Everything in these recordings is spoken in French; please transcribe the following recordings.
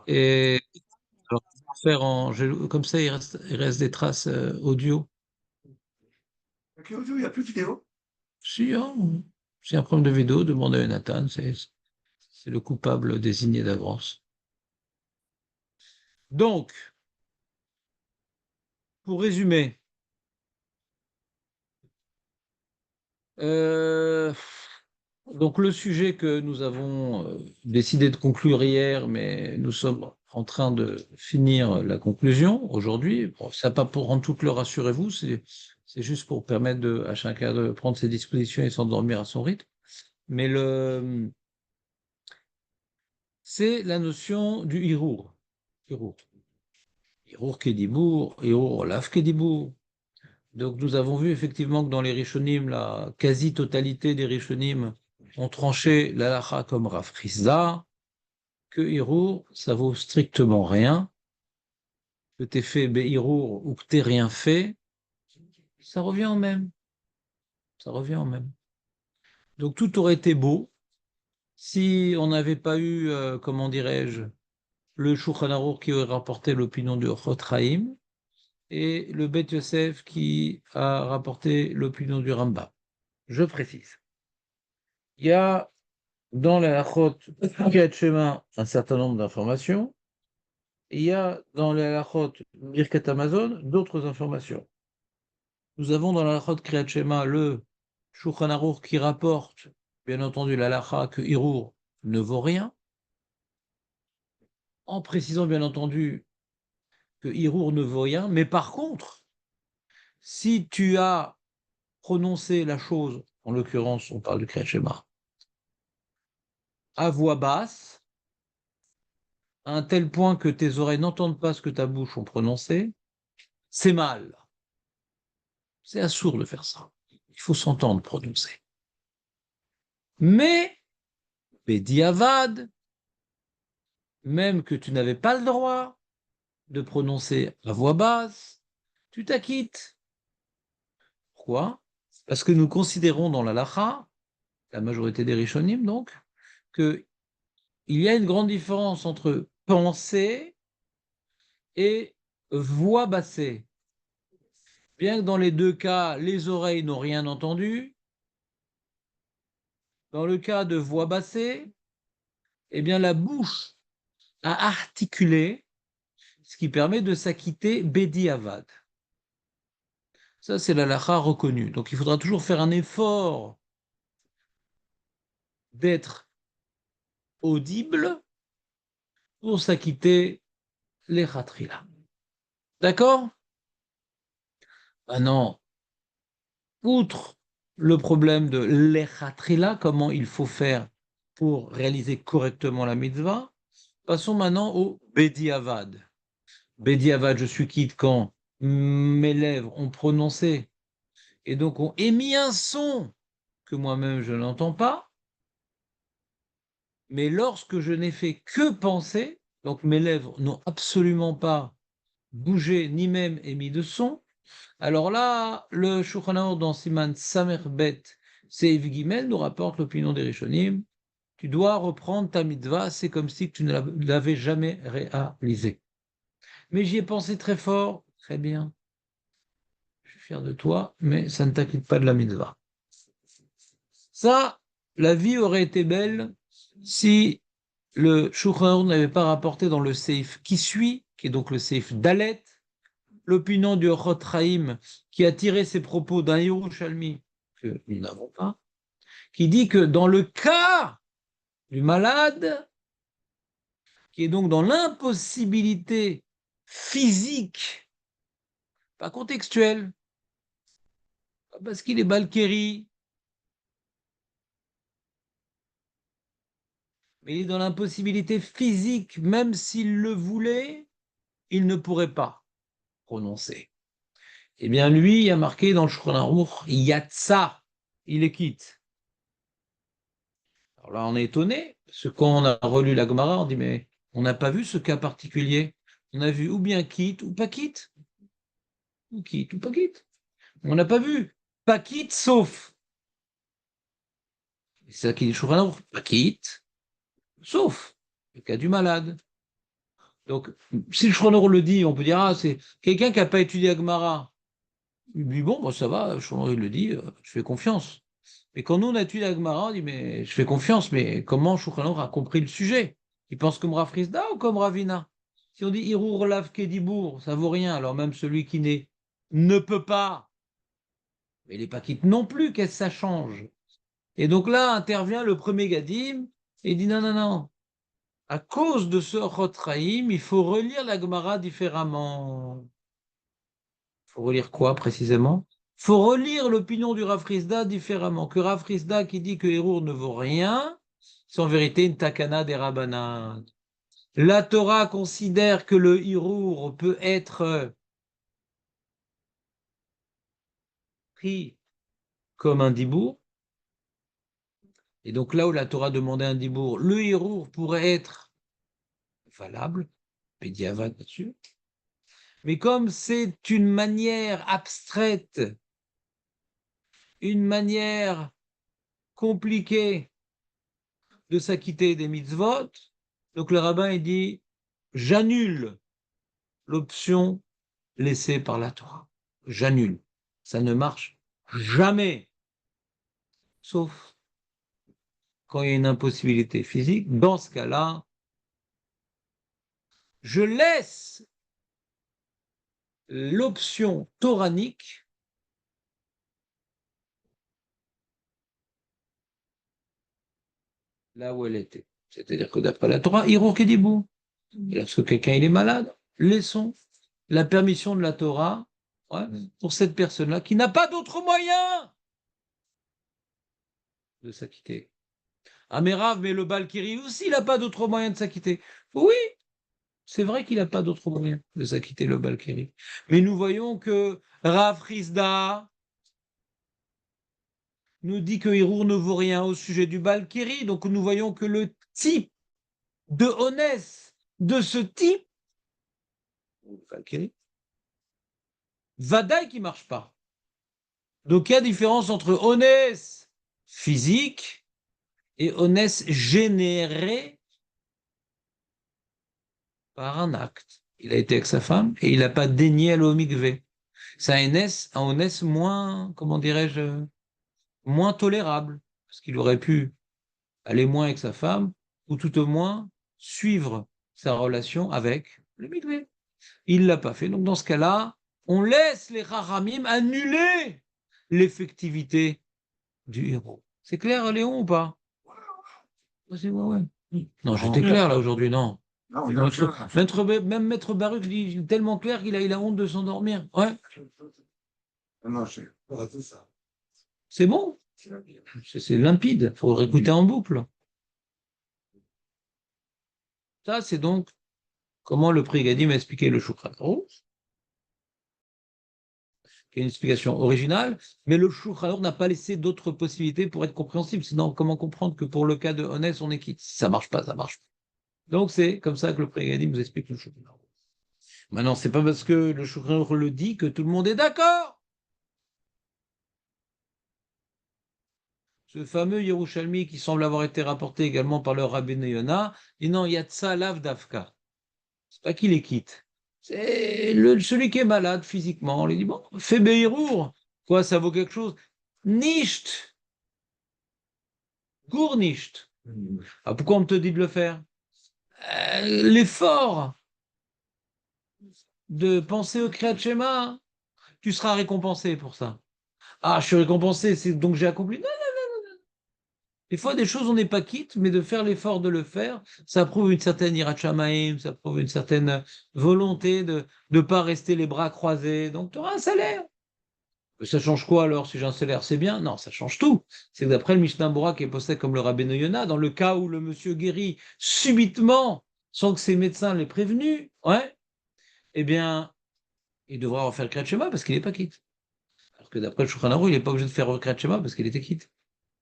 Et alors, faire comme ça, il reste des traces audio. Ok, audio, il n'y a plus de vidéo. Si, hein, c'est un problème de vidéo, demandez à Nathan, c'est le coupable désigné d'avance. Donc, pour résumer, euh, donc le sujet que nous avons décidé de conclure hier, mais nous sommes en train de finir la conclusion aujourd'hui. Bon, ça pas pour rendre toute l'heure, rassurez-vous, c'est juste pour permettre à chacun de prendre ses dispositions et s'endormir à son rythme. Mais c'est la notion du hirour. Hirour. Hirour Kedibour, Hirour Olaf Kedibour. Donc nous avons vu effectivement que dans les Rishonim, la quasi-totalité des Rishonim ont tranché l'alacha comme Rav Chizda, que Hirour, ça vaut strictement rien, que t'aies fait Hirour ou que t'aies rien fait, ça revient en même. Ça revient en même. Donc tout aurait été beau si on n'avait pas eu, comment dirais-je, le Shulchan Aruch qui aurait rapporté l'opinion du Chot Chaim et le Bet Yosef qui a rapporté l'opinion du Rambam. Je précise. Il y a dans la Halachot Kriyat Shema un certain nombre d'informations. Et il y a dans la Halachot Birkat Hamazon d'autres informations. Nous avons dans la Halachot Kriyat Shema le Shulchan Aruch qui rapporte, bien entendu, la halacha que Hirour ne vaut rien, en précisant bien entendu que Hirour ne vaut rien, mais par contre, si tu as prononcé la chose, en l'occurrence, on parle du Kriyat Shema, à voix basse, à un tel point que tes oreilles n'entendent pas ce que ta bouche ont prononcé, c'est mal. C'est assourd de faire ça. Il faut s'entendre prononcer. Mais, Bediavad, même que tu n'avais pas le droit de prononcer à voix basse, tu t'acquittes. Pourquoi? Parce que nous considérons dans la Lacha, la majorité des Rishonim donc, qu'il y a une grande différence entre penser et voix bassée. Bien que dans les deux cas, les oreilles n'ont rien entendu, dans le cas de voix bassée, eh bien la bouche a articulé, ce qui permet de s'acquitter Bedi Avad. Ça, c'est la lacha reconnue. Donc il faudra toujours faire un effort d'être audible pour s'acquitter les khatrila. D'accord? Maintenant, outre le problème de l'echatrila, comment il faut faire pour réaliser correctement la mitzvah, passons maintenant au Bediavad. Bediavad, je suis quitte quand mes lèvres ont prononcé et donc ont émis un son que moi-même je n'entends pas, mais lorsque je n'ai fait que penser, donc mes lèvres n'ont absolument pas bougé ni même émis de son, alors là, le Shulchan Aruch dans Siman Samer Bet Seif Gimel nous rapporte l'opinion des Rishonim. Tu dois reprendre ta mitzvah, c'est comme si tu ne l'avais jamais réalisée. Mais j'y ai pensé très fort, très bien, je suis fier de toi, mais ça ne t'acquitte pas de la mitzvah. Ça, la vie aurait été belle si le Shulchan Aruch n'avait pas rapporté dans le Seif qui suit, qui est donc le Seif Dalet, l'opinion du Chot Chaim qui a tiré ses propos d'un Yerushalmi que nous n'avons pas, qui dit que dans le cas du malade, qui est donc dans l'impossibilité physique, pas contextuelle, pas parce qu'il est Balkéri, mais il est dans l'impossibilité physique, même s'il le voulait, il ne pourrait pas prononcer. Eh bien, lui, il a marqué dans le Shulchan Aruch, Yatsa, il est quitte. Alors là, on est étonné, parce que quand on a relu la Gemara, on dit, mais on n'a pas vu ce cas particulier. On a vu ou bien quitte ou pas quitte, ou quitte ou pas quitte. On n'a pas vu pas quitte sauf. C'est ça qui dit Shulchan Aruch, pas quitte, sauf le cas du malade. Donc, si le Shulchan Aruch le dit, on peut dire, ah, c'est quelqu'un qui n'a pas étudié Agmara. Il dit, bon, ça va, le Shulchan Aruch il le dit, je fais confiance. Mais quand nous, on a étudié Agmara, on dit, mais je fais confiance, mais comment Shulchan Aruch a compris le sujet? Il pense comme Rav Frisda ou comme Ravina? Si on dit Irur Lav Kedibour, ça vaut rien. Alors même celui qui ne peut pas, mais les Paquites non plus, qu'est-ce que ça change? Et donc là intervient le premier Gadim et dit non, non, non. À cause de ce Chotraïm, il faut relire la Gemara différemment. Il faut relire quoi précisément? Il faut relire l'opinion du Rav Frisda différemment. Que Rav Frisda qui dit que Hérour ne vaut rien, c'est en vérité une takana des Rabbanan. La Torah considère que le Hérour peut être pris comme un dibour. Et donc là où la Torah demandait un dibour, le Hérour pourrait être valable, pédiavad là-dessus. Mais comme c'est une manière abstraite, une manière compliquée de s'acquitter des mitzvot, donc le rabbin il dit j'annule l'option laissée par la Torah. J'annule. Ça ne marche jamais, sauf quand il y a une impossibilité physique. Dans ce cas-là, je laisse l'option toranique là où elle était. C'est-à-dire que d'après la Torah, Hirour Kedibou. Et lorsque quelqu'un il est malade, laissons la permission de la Torah, ouais, pour cette personne-là qui n'a pas d'autre moyen de s'acquitter. Ah mais Rav, mais le Balkiri aussi, il n'a pas d'autre moyen de s'acquitter. Oui, c'est vrai qu'il n'a pas d'autre moyen de s'acquitter, le Balkiri. Mais nous voyons que Rav Rizda nous dit que Hirour ne vaut rien au sujet du Balkiri. Donc nous voyons que le type de honnête de ce type, Valkyrie, Vadaï qui marche pas. Donc il y a différence entre honnête physique et honnête généré par un acte. Il a été avec sa femme et il n'a pas daigné aller au mikvé. C'est un honnête moins, comment dirais-je, moins tolérable, parce qu'il aurait pu aller moins avec sa femme, ou tout au moins suivre sa relation avec le mikvé. Il ne l'a pas fait. Donc dans ce cas-là, on laisse les Rahamim annuler l'effectivité du héros. C'est clair, Léon, ou pas? Ouais, ouais. Non, j'étais clair là aujourd'hui, non. Non, Même Maître Baruch dit tellement clair qu'il a honte de s'endormir. Ouais, non, c'est ça. c'est bon, c'est limpide, il faut réécouter en boucle. Ça, c'est donc comment le prix Gadim a expliqué le Shulchan Aruch, qui est une explication originale, mais le Shulchan Aruch n'a pas laissé d'autres possibilités pour être compréhensible. Sinon, comment comprendre que pour le cas de Honès, on est quitte? Si ça marche pas, ça marche pas. Donc, c'est comme ça que le prix Gadim nous explique le Shulchan Aruch. Maintenant, c'est pas parce que le Shulchan Aruch le dit que tout le monde est d'accord. Ce fameux Yerushalmi qui semble avoir été rapporté également par le Rabbi Yonah, dit non, il y a Tsa Lav Davka. C'est pas qu'il les quitte. C'est celui qui est malade physiquement. On lui dit, bon, fais Beirour. Quoi, ça vaut quelque chose? Nicht. Gur nicht. Ah, pourquoi on te dit de le faire? L'effort de penser au Kriyat Shema, tu seras récompensé pour ça. Ah, je suis récompensé, c'est donc j'ai accompli. Non, des fois, des choses, on n'est pas quitte, mais de faire l'effort de le faire, ça prouve une certaine hirat shamayim, ça prouve une certaine volonté de ne pas rester les bras croisés. Donc, tu auras un salaire. Ça change quoi alors si j'ai un salaire? C'est bien? Non, ça change tout. C'est que d'après le Mishnah Bora qui est posté comme le Rabbeinu Yonah, dans le cas où le monsieur guérit subitement, sans que ses médecins l'aient prévenu, ouais, eh bien, il devra refaire le Kriyat Shema parce qu'il n'est pas quitte. Alors que d'après le Shulchan Aruch, il n'est pas obligé de faire le Kriyat Shema parce qu'il était quitte.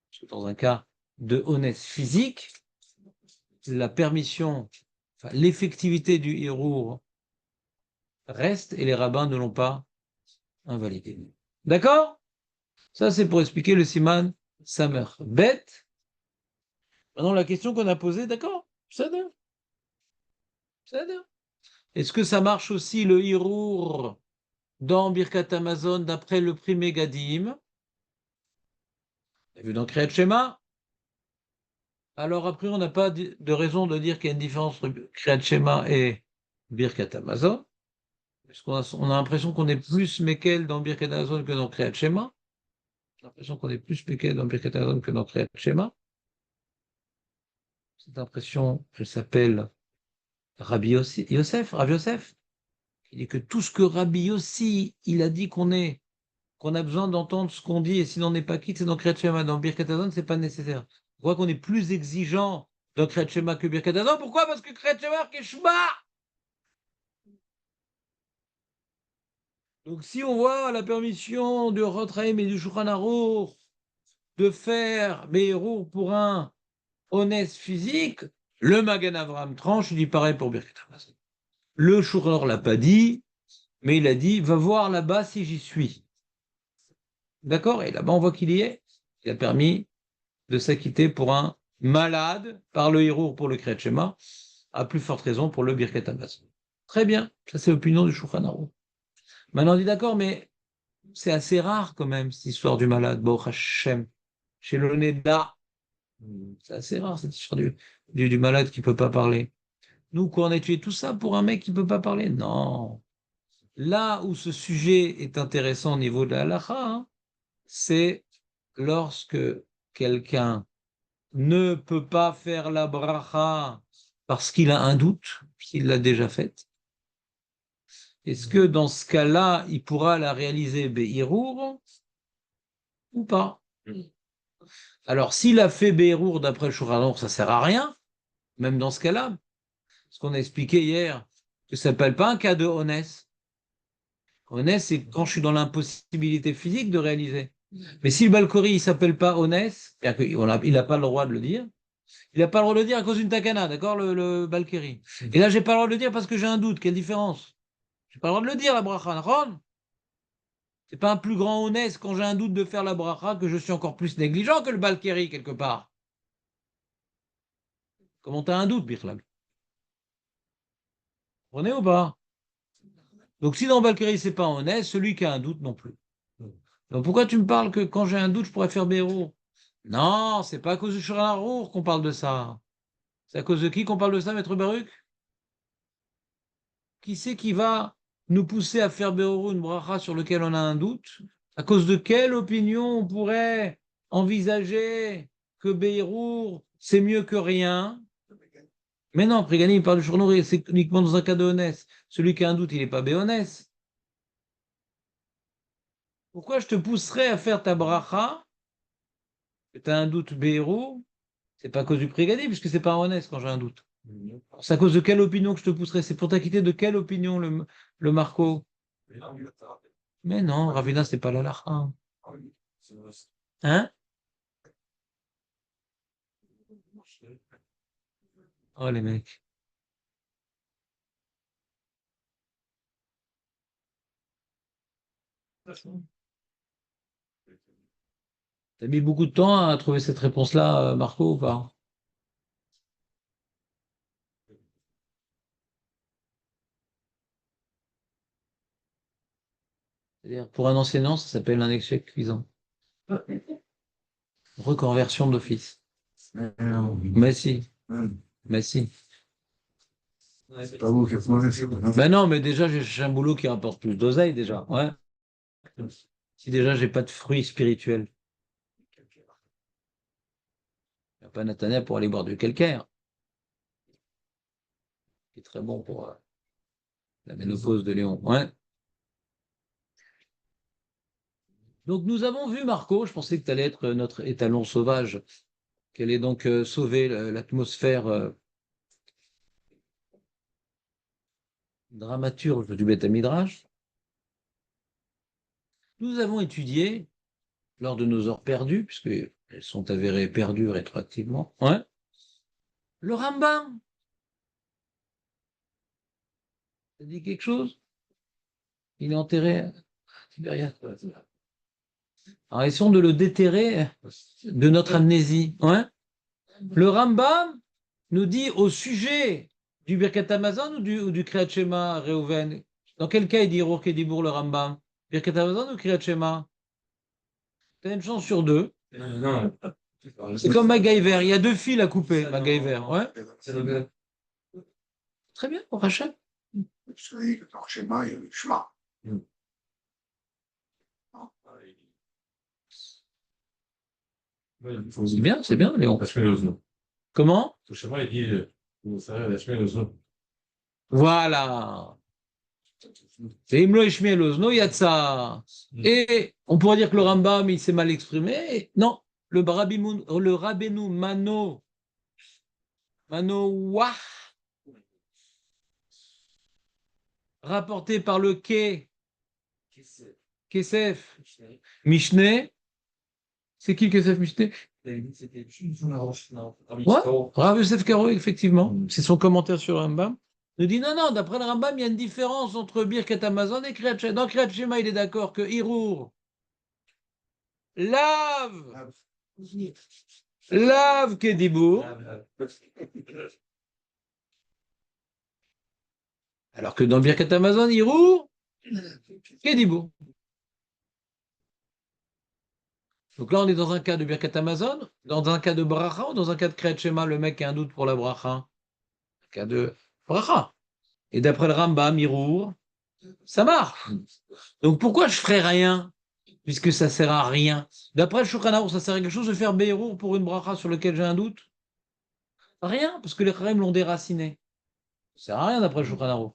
Parce que dans un cas de honnête physique, la permission, enfin, l'effectivité du hirour reste et les rabbins ne l'ont pas invalidé. D'accord? Ça, c'est pour expliquer le siman Samer. Bête. Maintenant, la question qu'on a posée, d'accord? Ça donne. Est-ce que ça marche aussi le Hirour dans Birkat Amazon d'après le Pri Megadim? Vous avez vu dans Kriyat Shema? Alors après, on n'a pas de raison de dire qu'il y a une différence entre Kriyat Shema et Birkat Amazon, parce qu'on a l'impression qu'on est plus Mekel dans Birkat Amazon que dans Kriyat Shema. J'ai l'impression qu'on est plus Mekel dans Birkat Amazon que dans Kriyat Shema. Cette impression, elle s'appelle Rabbi Yosef, Rav Yosef. Il dit que tout ce que Rabbi Yossi, il a dit qu'on a besoin d'entendre ce qu'on dit, et sinon on n'est pas quitte, c'est dans Kriyat Shema. Dans Birkat Amazon, c'est pas nécessaire. On voit qu'on est plus exigeant dans Kriyat Shema que Birkat Amazon. Pourquoi? Parce que Kriyat Shema, Keshma. Donc si on voit la permission de Rotraim et du Shulchan Aruch de faire Be'erour pour un honnête physique, le Magen Avraham tranche, il dit pareil pour Birkat Amazon. Le Shulchan Aruch l'a pas dit, mais il a dit, va voir là-bas si j'y suis. D'accord? Et là-bas, on voit qu'il y est. Il a permis de s'acquitter pour un malade par le Hirour pour le Kriyat Shema, à plus forte raison pour le Birkat Amazon. Très bien, ça c'est l'opinion du Shulchan Aruch. Maintenant, on dit d'accord, mais c'est assez rare quand même, cette histoire du malade, Baruch Hashem, chez le Neda. C'est assez rare, cette histoire du malade qui ne peut pas parler. Nous, quoi, on a tué tout ça pour un mec qui ne peut pas parler? Non. Là où ce sujet est intéressant au niveau de la halakha, hein, c'est lorsque quelqu'un ne peut pas faire la bracha parce qu'il a un doute, s'il l'a déjà faite. Est-ce que dans ce cas-là, il pourra la réaliser Be'irour ou pas? Alors, s'il a fait Be'irour d'après le Shulchan Aruch, ça ne sert à rien, même dans ce cas-là. Ce qu'on a expliqué hier, que ça ne s'appelle pas un cas de honnête. Honnête, c'est quand je suis dans l'impossibilité physique de réaliser. Mais si le Balkori ne s'appelle pas honnête, il n'a pas le droit de le dire, il n'a pas le droit de le dire à cause d'une takana, d'accord, le Balkiri. Et là, j'ai pas le droit de le dire parce que j'ai un doute. Quelle différence? J'ai pas le droit de le dire, la bracha. C'est pas un plus grand honnête quand j'ai un doute de faire la bracha que je suis encore plus négligent que le Balkiri, quelque part. Comment tu as un doute, Birlam? Vous comprenez ou pas? Donc, si dans Balkiri, c'est pas honnête, celui qui a un doute non plus. Donc, pourquoi tu me parles que quand j'ai un doute, je pourrais faire Béro? Non, c'est pas à cause du Shulchan Aruch qu'on parle de ça. C'est à cause de qui qu'on parle de ça, Maître Baruch? Qui c'est qui va nous pousser à faire Béro une bracha sur lequel on a un doute? À cause de quelle opinion on pourrait envisager que Bérour, c'est mieux que rien? Mais non, Prigani, il parle du Shulchan Aruch, c'est uniquement dans un cas de honnête. Celui qui a un doute, il n'est pas béhonnête. Pourquoi je te pousserais à faire ta bracha, que tu as un doute Bérour? C'est pas à cause du Prigani, puisque c'est pas honnête quand j'ai un doute. C'est à cause de quelle opinion que je te pousserais? C'est pour t'acquitter de quelle opinion, le Marco? Mais non, Ravina, c'est pas l'halakha. Hein? Oh, les mecs. T'as mis beaucoup de temps à trouver cette réponse-là, Marco, ou pas? C'est-à-dire, pour un enseignant, ça s'appelle un échec cuisant. Reconversion d'office. Mais si, mais si. C'est pas vous qui êtes mauvais, c'est bon. Ben non, mais déjà, j'ai un boulot qui rapporte plus d'oseille, déjà. Ouais. Si déjà, j'ai pas de fruits spirituels. Il n'y a pas Nathanaël pour aller boire du calcaire. Qui est très bon pour la ménopause de Léon. Ouais. Donc, nous avons vu, Marco, je pensais que tu allais être notre étalon sauvage, qu'elle allait donc sauver l'atmosphère dramaturge du Beth Midrash. Nous avons étudié, lors de nos heures perdues, puisqu'elles sont avérées perdues rétroactivement, ouais, le Rambam. Ça dit quelque chose? Il est enterré à Tibériade. Alors, essayons de le déterrer de notre amnésie. Ouais. Le Rambam nous dit au sujet Du Birkat Hamazon ou du Kriyat Shema, Reuven? Dans quel cas il dit Hirur Kedibour le Rambam? Birkat Hamazon ou Kriyat Shema? T'as une chance sur deux. Non. C'est comme MacGyver, il y a deux fils à couper, MacGyver. Ouais, très bien, on rachète. Parce que dans le schéma, il y a le chemin. C'est bien, Léon. Comment? Le schéma, il dit, vous savez, la chemin, le Voilà. C'est Imlo Ishmael Ozno Yatsa. Et on pourrait dire que le Rambam, il s'est mal exprimé. Non, le Rabbeinu Mano Wah, rapporté par le Kesef Mishneh. C'est qui le Kesef Mishneh? Ouais, Rav Yosef Karo, effectivement. C'est son commentaire sur le Rambam. Il dit non, d'après le Rambam, il y a une différence entre Birkat Hamazon et Kriyat Shema. Dans Kriyat Shema, il est d'accord que Hirur lave Kedibour, alors que dans Birkat Hamazon, Hirur Kedibour. Donc là, on est dans un cas de Birkat Hamazon, dans un cas de Bracha ou dans un cas de Kriyat Shema, le mec a un doute pour la Bracha. Un cas de Bracha. Et d'après le Rambam, Hirur, ça marche. Donc pourquoi je ferais rien, puisque ça sert à rien? D'après le Shulchan Aruch, ça sert à quelque chose de faire Beirur pour une bracha sur laquelle j'ai un doute? Rien, parce que les Kharim l'ont déraciné. Ça sert à rien d'après le Shulchan Aruch.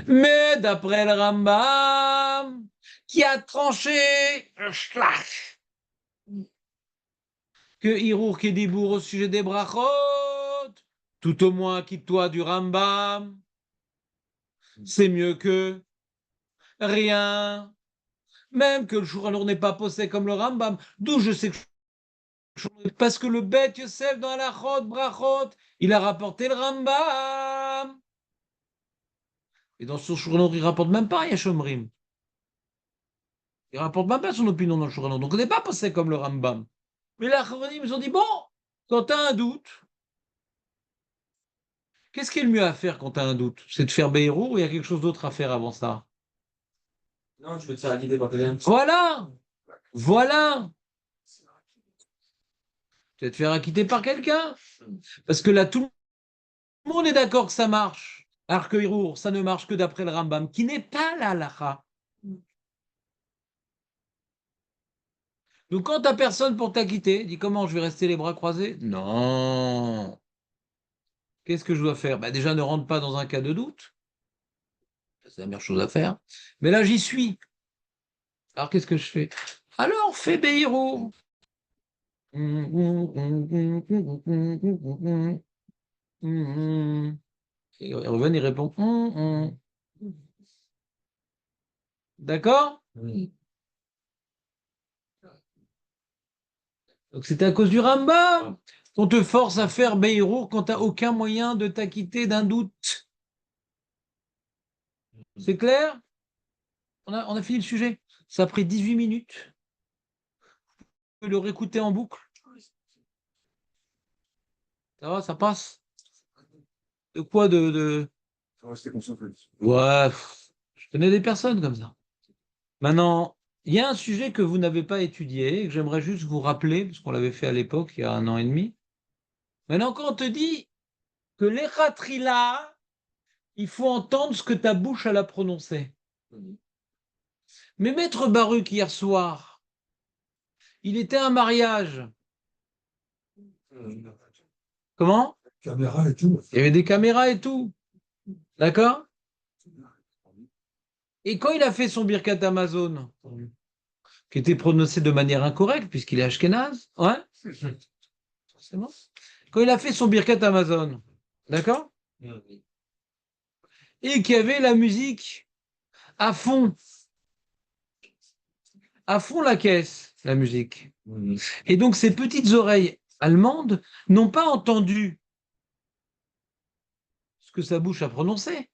Mais d'après le Rambam, qui a tranché que Hirur Kedibour au sujet des brachot, tout au moins quitte-toi du Rambam, c'est mieux que rien. Même que le Shulchan Aruch n'est pas posé comme le Rambam, d'où je sais que parce que le Beth Yosef dans la Chod Brachot, il a rapporté le Rambam. Et dans son Shulchan Aruch, il rapporte même pas Yashomrim. Il rapporte même pas son opinion dans le Shulchan Aruch. Donc on n'est pas passé comme le Rambam. Mais là, ils nous ont dit, bon, quand tu as un doute, qu'est-ce qui est le mieux à faire quand tu as un doute? C'est de faire Beirut ou il y a quelque chose d'autre à faire avant ça? Non, tu veux te faire acquitter par quelqu'un. Voilà. Tu vas te faire acquitter par quelqu'un. Parce que là, tout le monde est d'accord que ça marche. Alors que Hirour, ça ne marche que d'après le Rambam, qui n'est pas la halakha. Donc quand tu n'as personne pour t'acquitter, dis comment je vais rester les bras croisés? Non. Qu'est-ce que je dois faire? Bah, déjà, ne rentre pas dans un cas de doute. C'est la meilleure chose à faire. Mais là, j'y suis. Alors qu'est-ce que je fais? Alors, fais Beirut. Et Reuven, il répond. D'accord? Oui. Donc c'est à cause du Rambam qu'on te force à faire Beirut quand tu n'as aucun moyen de t'acquitter d'un doute. C'est clair? On a fini le sujet. Ça a pris 18 minutes. Tu peux le réécouter en boucle. Ça va, ça passe? De quoi Faut rester concentré. Ouais, je connais des personnes comme ça. Maintenant, il y a un sujet que vous n'avez pas étudié, et que j'aimerais juste vous rappeler, parce qu'on l'avait fait à l'époque, il y a 1 an et demi. Maintenant, quand on te dit que l'Echatrila, il faut entendre ce que ta bouche a prononcé. Mais Maître Baruch, hier soir, il était à un mariage. Comment? Caméra et tout. Il y avait des caméras et tout. D'accord? Et quand il a fait son Birkat Amazon, qui était prononcé de manière incorrecte, puisqu'il est Ashkenaz, ouais, forcément. Quand il a fait son Birkat Amazon, d'accord? Et qu'il y avait la musique à fond la caisse, la musique. Et donc, ces petites oreilles allemandes n'ont pas entendu ce que sa bouche a prononcé,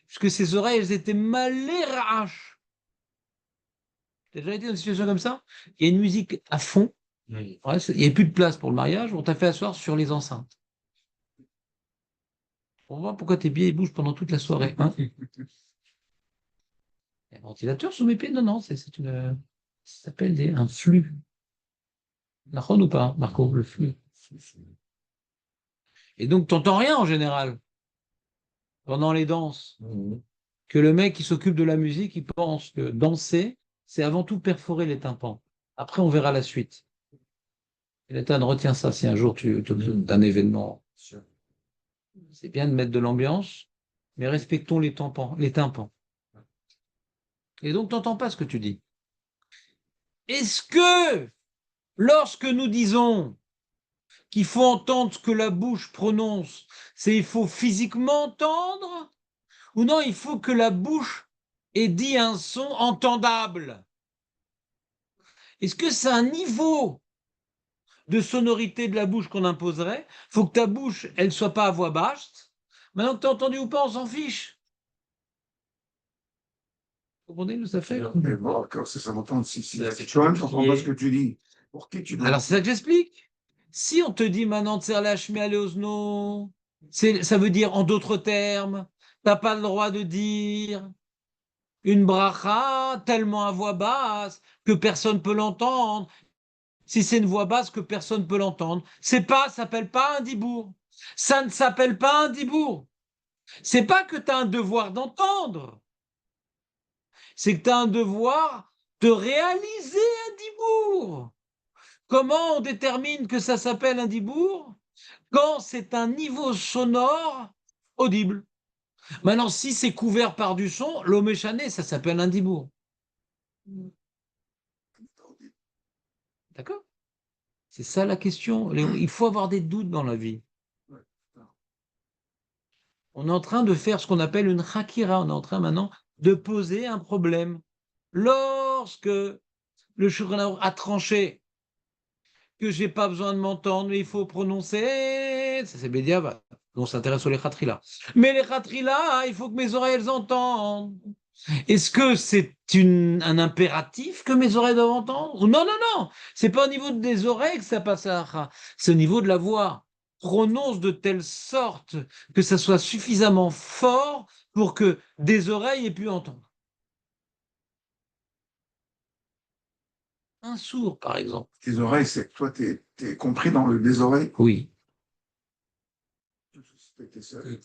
puisque ses oreilles, elles étaient maléraches. Tu as déjà été dans une situation comme ça? Il y a une musique à fond, Oui. ouais, il n'y a plus de place pour le mariage, on t'a fait asseoir sur les enceintes. On voit pourquoi tes pieds ils bougent pendant toute la soirée. Hein. Il y a un ventilateur sous mes pieds? Non, non, ça s'appelle un flux. D'accord ou pas, Marco, le flux. Et donc, tu n'entends rien en général pendant les danses. Que le mec qui s'occupe de la musique, il pense que danser, c'est avant tout perforer les tympans. Après, on verra la suite. Et Nathan, retiens ça si un jour tu te d'un événement. C'est bien de mettre de l'ambiance, mais respectons les tympans, les tympans. Et donc, tu n'entends pas ce que tu dis. Est-ce que, lorsque nous disons qu'il faut entendre ce que la bouche prononce, c'est il faut physiquement entendre, ou non, il faut que la bouche ait dit un son entendable? Est-ce que c'est un niveau de sonorité de la bouche qu'on imposerait? Il faut que ta bouche, elle soit pas à voix basse. Maintenant que tu as entendu ou pas, on s'en fiche. Vous comprenez où ça fait? Mais bon, quand ça m'entend, si toi-même, tu comprends pas ce que tu dis, pour qui tu dois. Alors, c'est ça que j'explique. Si on te dit maintenant de serrer la chemise à l'osno, ça veut dire, en d'autres termes, t'as pas le droit de dire une bracha tellement à voix basse que personne ne peut l'entendre. Si c'est une voix basse que personne ne peut l'entendre, ça s'appelle pas un dibour. Ça ne s'appelle pas un dibour. C'est pas que tu as un devoir d'entendre, c'est que tu as un devoir de réaliser un dibour. Comment on détermine que ça s'appelle un dibour? Quand c'est un niveau sonore audible. Maintenant, si c'est couvert par du son, l'oméchané, ça s'appelle un dibour. D'accord? C'est ça la question. Léon. Il faut avoir des doutes dans la vie. On est en train de faire ce qu'on appelle une hakira. On est en train maintenant de poser un problème. Lorsque le Shulchan a tranché que j'ai pas besoin de m'entendre, mais il faut prononcer, ça c'est Bédiava. On s'intéresse aux khatrila. Mais les khatrila, il faut que mes oreilles elles entendent. Est-ce que c'est un impératif que mes oreilles doivent entendre? Non, non, non. C'est pas au niveau des oreilles que ça passe à Acha. C'est au niveau de la voix. Prononce de telle sorte que ça soit suffisamment fort pour que des oreilles aient pu entendre. Un sourd, par exemple. Tes oreilles, c'est que toi, t'es compris dans les oreilles. Oui.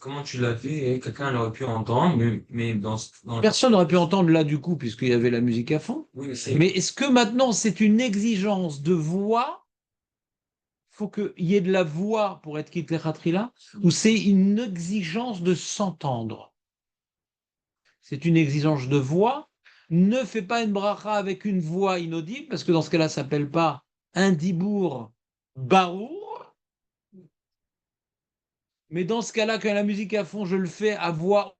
Comment tu l'as fait? Quelqu'un l'aurait pu entendre, mais dans Personne n'aurait pu entendre là du coup, puisqu'il y avait la musique à fond. Oui, Mais est-ce que maintenant c'est une exigence de voix? Il faut qu'il y ait de la voix pour être quitte les khatrila, ou c'est une exigence de s'entendre? C'est une exigence de voix. Ne fais pas une bracha avec une voix inaudible, parce que dans ce cas-là, ça s'appelle pas un dibour barour. Mais dans ce cas-là, quand la musique à fond, je le fais à voix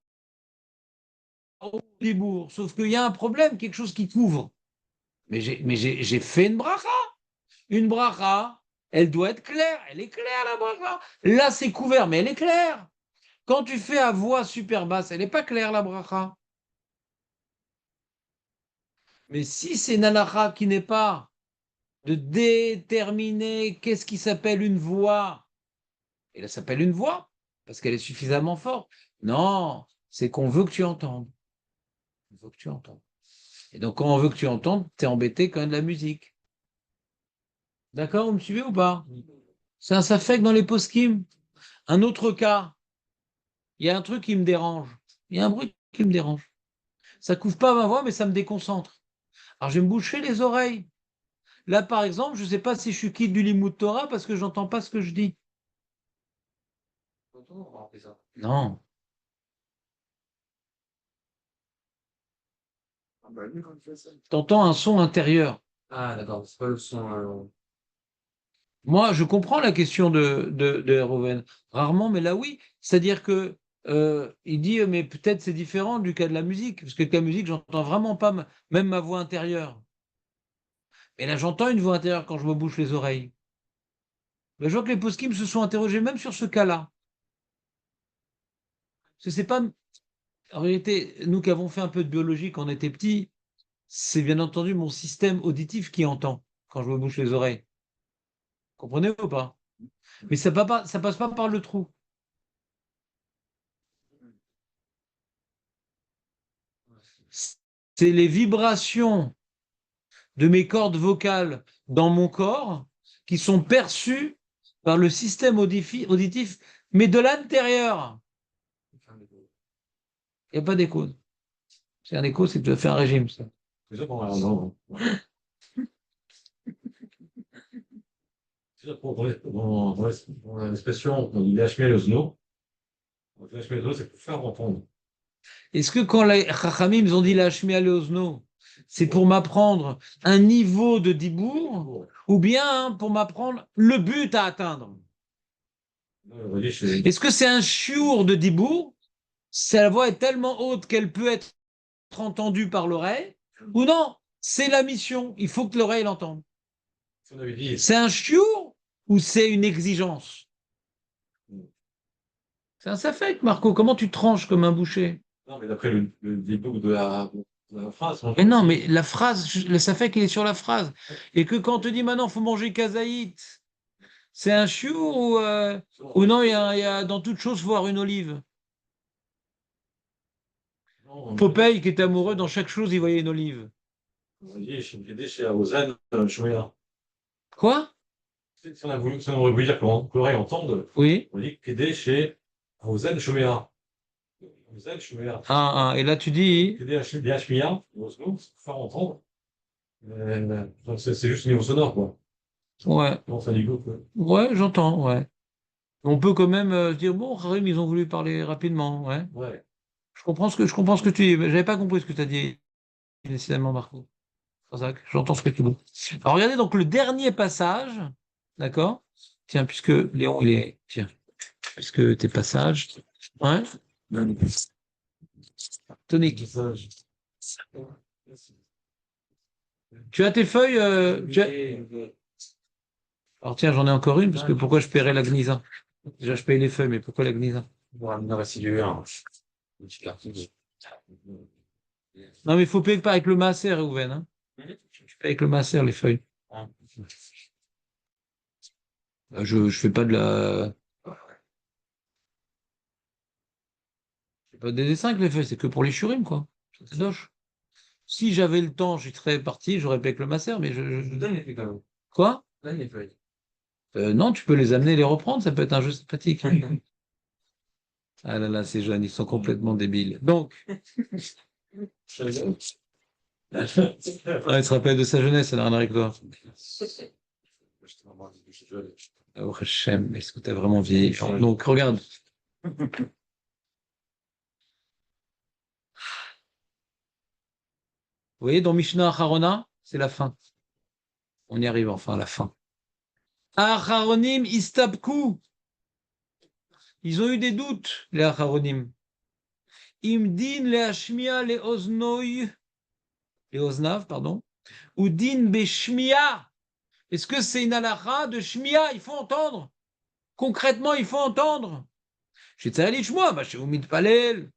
au dibour. Sauf qu'il y a un problème, quelque chose qui couvre. Mais j'ai fait une bracha. Une bracha, elle doit être claire. Elle est claire, la bracha. Là, c'est couvert, mais elle est claire. Quand tu fais à voix super basse, elle n'est pas claire, la bracha. Mais si c'est une halakha qui n'est pas de déterminer qu'est-ce qui s'appelle une voix, et elle s'appelle une voix, parce qu'elle est suffisamment forte. Non, c'est qu'on veut que tu entendes. Il faut que tu entendes. Et donc, quand on veut que tu entendes, tu es embêté quand il y a de la musique. D'accord, vous me suivez ou pas? C'est un safek dans les poskim. Un autre cas, il y a un truc qui me dérange. Il y a un bruit qui me dérange. Ça couvre pas ma voix, mais ça me déconcentre. Alors, je vais me boucher les oreilles. Là, par exemple, je ne sais pas si je suis quitte du Limoud Torah parce que j'entends pas ce que je dis. Non. T'entends un son intérieur. Ah, d'accord, c'est pas le son. Moi, je comprends la question de Rouven. Rarement, mais là, oui. C'est-à-dire que il dit, mais peut-être c'est différent du cas de la musique, parce que la musique, j'entends vraiment pas même ma voix intérieure. Mais là, j'entends une voix intérieure quand je me bouche les oreilles. Ben, je vois que les poskim se sont interrogés même sur ce cas-là. Parce que c'est pas. En réalité, nous qui avons fait un peu de biologie quand on était petits, c'est bien entendu mon système auditif qui entend quand je me bouche les oreilles. Comprenez ou pas? Mais ça passe pas par le trou. c'est les vibrations de mes cordes vocales dans mon corps qui sont perçues par le système auditif, mais de l'intérieur. Il n'y a pas d'écho. C'est un écho, c'est que tu vas faire un régime, ça. C'est ça dans l'expression, on dit lâche-moi les oiseaux. Lâche-moi les oiseaux, c'est pour faire entendre. Est-ce que quand les Chachamim ils ont dit la Shmiya Leozno, c'est pour m'apprendre un niveau de dibour ou bien pour m'apprendre le but à atteindre? Est-ce que c'est un chiour de dibour? Sa voix est tellement haute qu'elle peut être entendue par l'oreille ou non? C'est la mission, il faut que l'oreille l'entende. C'est un chiour ou c'est une exigence? C'est un safek, Marco. Comment tu tranches comme un boucher? Non, mais d'après le début de la phrase. Mais non, mais la phrase, le safek, il est sur la phrase. Et que quand on te dit maintenant, il faut manger kazaït, c'est un chiour ou non, il y a dans toute chose, voir une olive. Popeye, qui était amoureux, dans chaque chose, il voyait une olive. On dit, chez Aozen, Shmuel. Quoi? Si on aurait voulu dire que l'oreille entende, Oui. on dit Kédé chez Aozen, Shmuel. Et là, tu dis. Kédé Shmuel, pour faire entendre. Donc c'est juste niveau sonore, quoi. Ouais. Non, ça dit quoi. Ouais, j'entends, ouais. On peut quand même se dire, bon, Harim, ils ont voulu parler rapidement, ouais. Ouais. Je comprends ce que tu dis, mais j'avais pas compris ce que tu as dit initialement, Marco. J'entends ce que tu dis. Alors, regardez donc le dernier passage, d'accord? Tiens, puisque Léon, il est. Tiens, puisque tes passages. Ouais. Tonique. Tu as tes feuilles. Alors, tiens, j'en ai encore une, parce que pourquoi je paierais la Gnisa? Déjà, je paye les feuilles, mais pourquoi la Gnisa? Pour un résiduaire. Non, mais il faut payer pas avec le masser, Rouven. Hein. Tu payes avec le masser, les feuilles. Je fais pas de la. Je fais pas des dessins avec les feuilles, c'est que pour les shurim, quoi. C'est doche. Si j'avais le temps, j'y serais parti, j'aurais payé avec le masser, mais je donne les feuilles quand même. Quoi? Donne les feuilles. Non, tu peux les amener et les reprendre, ça peut être un jeu sympathique. Ah là là, ces jeunes, ils sont complètement débiles. Donc. Ah, il se rappelle de sa jeunesse, ça n'a rien à voir avec toi. Oh, Hachem, est-ce que tu as vraiment vieilli? Donc, regarde. Vous voyez, dans Mishnah Acharona, c'est la fin. On y arrive enfin à la fin. Acharonim istabku. Ils ont eu des doutes, les Acharonim. Imdin le hashmia le oznoi, les oznav, pardon, ou din beshmia. Est-ce que c'est une halakha de shmia? Il faut entendre. Concrètement, il faut entendre. Chez Tzalich, moi, chez Oumid Palel.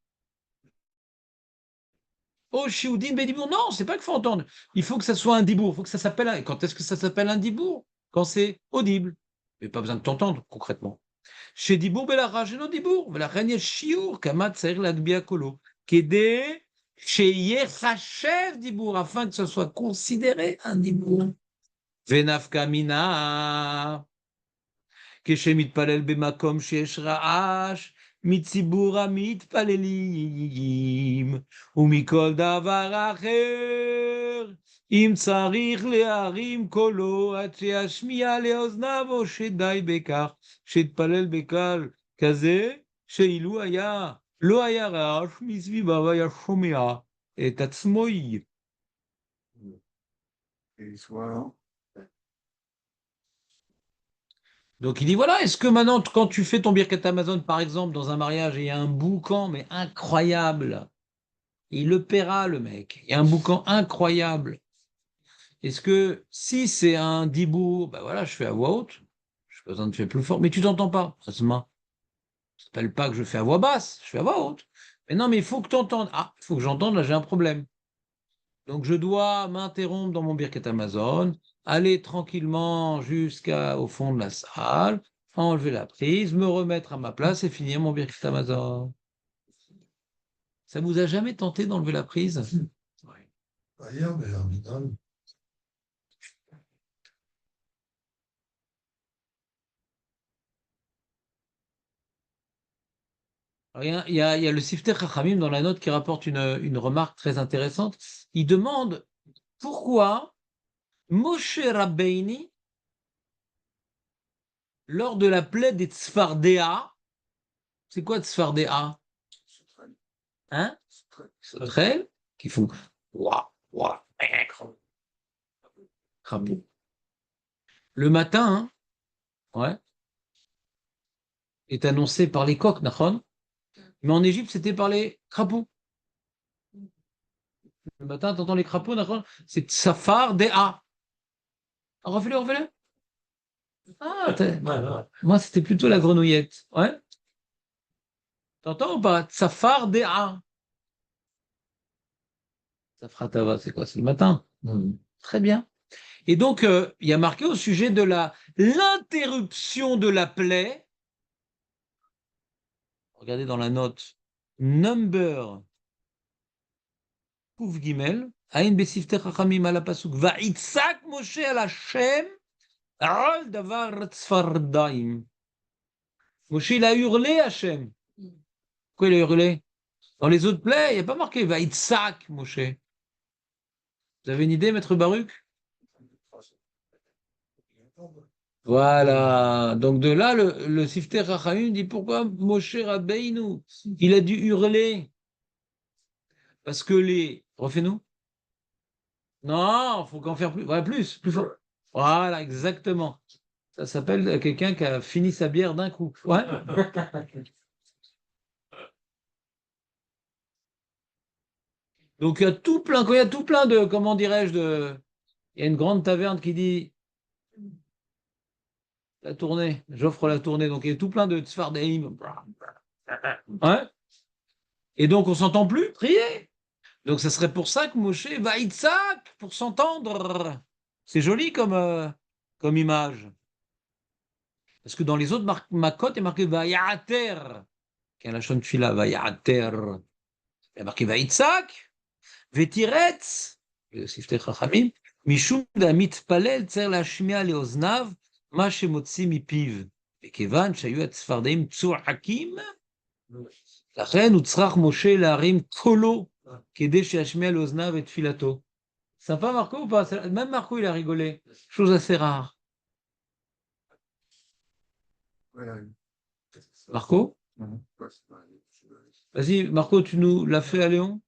Oh, chez Oudin Bedibour. Non, c'est pas qu'il faut entendre. Il faut que ça soit un dibour. Il faut que ça s'appelle. Quand est-ce que ça s'appelle un dibour? Quand c'est audible. Mais pas besoin de t'entendre, concrètement. Chez Dibour, Belara, j'ai no Dibour. La reine Shiur, Kamat, Sair, Ladbia, Kolo. Kédé, chez Yechachev Dibour, afin que ce soit considéré un dibour. Venaf Kamina. כשמתפלל במקום שיש רעש, מציבור המתפללים, ומכל דבר אחר, אם צריך להרים קולו עד שישמיע לאוזניו, או שדי בכך, שיתפלל בקל כזה, שאילו לא היה רעש מסביביו היה שומע את עצמו. Donc il dit voilà, est-ce que maintenant, quand tu fais ton Birkat Amazon, par exemple, dans un mariage, et il y a un boucan, mais incroyable, il le paiera, le mec, il y a un boucan incroyable. Est-ce que si c'est un dibour, ben voilà, je fais à voix haute, je n'ai pas besoin de faire plus fort, mais tu t'entends pas, ça s'appelle pas que je fais à voix basse, je fais à voix haute. Mais non, mais il faut que tu entendes. Ah, il faut que j'entende, là j'ai un problème. Donc je dois m'interrompre dans mon Birkat Amazon, aller tranquillement jusqu'au fond de la salle, enlever la prise, me remettre à ma place et finir mon Birkat Amazon. Ça vous a jamais tenté d'enlever la prise? Pas hier, mais en général. Alors, il y a le Sifter Chachamim dans la note qui rapporte une remarque très intéressante. Il demande pourquoi Moshe Rabbeini, lors de la plaie des Tzfardéa, c'est quoi Tzfardéa? Hein? Sauterelles qui font ouah, ouah, crapaud. Le matin, hein, ouais, est annoncé par les coqs, nachon, mais en Égypte, c'était par les crapauds. Le matin, t'entends les crapauds, nachon, c'est Tsafar Dea. Ah, refais-le, refais-le. Ah, moi, c'était plutôt la grenouillette. Ouais. T'entends ou pas? Tsafar Dea. Safratava, c'est quoi? C'est le matin. Très bien. Et donc, il y a marqué au sujet de l'interruption de la plaie. Regardez dans la note. Number Pouf Gimel. Aïn Besifter Chachamim ala pasuk. Va'itzak Moshe al Hashem. Al davar tzfardaim. Moshe, il a hurlé Hashem. Pourquoi il a hurlé? Dans les autres plaies, il n'y a pas marqué Va'itzak Moshe. Vous avez une idée, maître Baruch? Voilà. Donc de là, le Sifter Chachamim dit pourquoi Moshe Rabbeinu, il a dû hurler. Parce que les. Refais-nous. Non, il faut qu'en faire plus. Ouais, plus fort. Voilà, exactement. Ça s'appelle quelqu'un qui a fini sa bière d'un coup. Ouais. Donc il y a tout plein, quand il y a tout plein de, comment dirais-je, il y a une grande taverne qui dit la tournée, j'offre la tournée. Donc il y a tout plein de tzfardeim. Ouais. Et donc on s'entend plus prier. Donc ça serait pour ça que Moshe va Itzak pour s'entendre. C'est joli comme image. Parce que dans les autres makot, il y a marqué Vayater, qui est la chaîne fila, Vayater. Il y a marqué Vayitzak, Vetiretz, le Sifter Chachamim, Mishum damit palel tzer להשמיע לאוזניו מה שמוציא מפיו. וכיוון שהיו הצפרדעים צועקים, לכן הוא צריך משה להרים קולו כדי שישמיע לאוזניו את תפילתו. Sympa Marco ou pas? Même Marco, il a rigolé. Chose assez rare. Marco? Vas-y, Marco, tu nous l'as fait à Léon?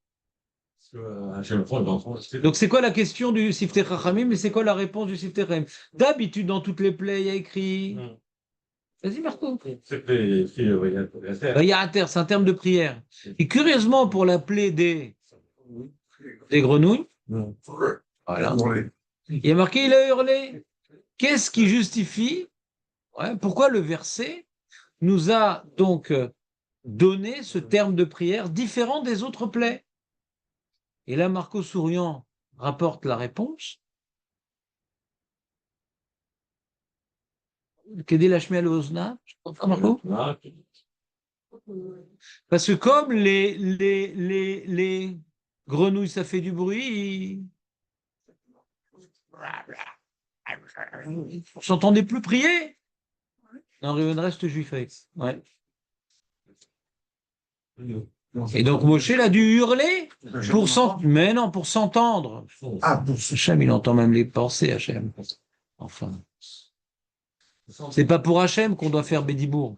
Donc, c'est quoi la question du Sifter Chachamim et c'est quoi la réponse du Sifter Chachamim? D'habitude, dans toutes les plaies, il y a écrit. Vas-y, Marco. Vayater, c'est un terme de prière. Et curieusement, pour la plaie des grenouilles, voilà. Il y a marqué, il a hurlé. Qu'est-ce qui justifie? Ouais, pourquoi le verset nous a donc donné ce terme de prière différent des autres plaies? Et là, Marco Souriant rapporte la réponse. Qu'aider la Shmiel Ozna, Marco? Parce que comme les grenouilles, ça fait du bruit, on s'entendait plus prier. Non, Réven reste juif avec. Ouais. Et donc Moshe il a dû hurler pour s'entendre. Mais non, pour s'entendre. Ah, Hachem, il entend même les pensées, Hachem. Enfin. C'est pas pour Hachem qu'on doit faire Bédibourg.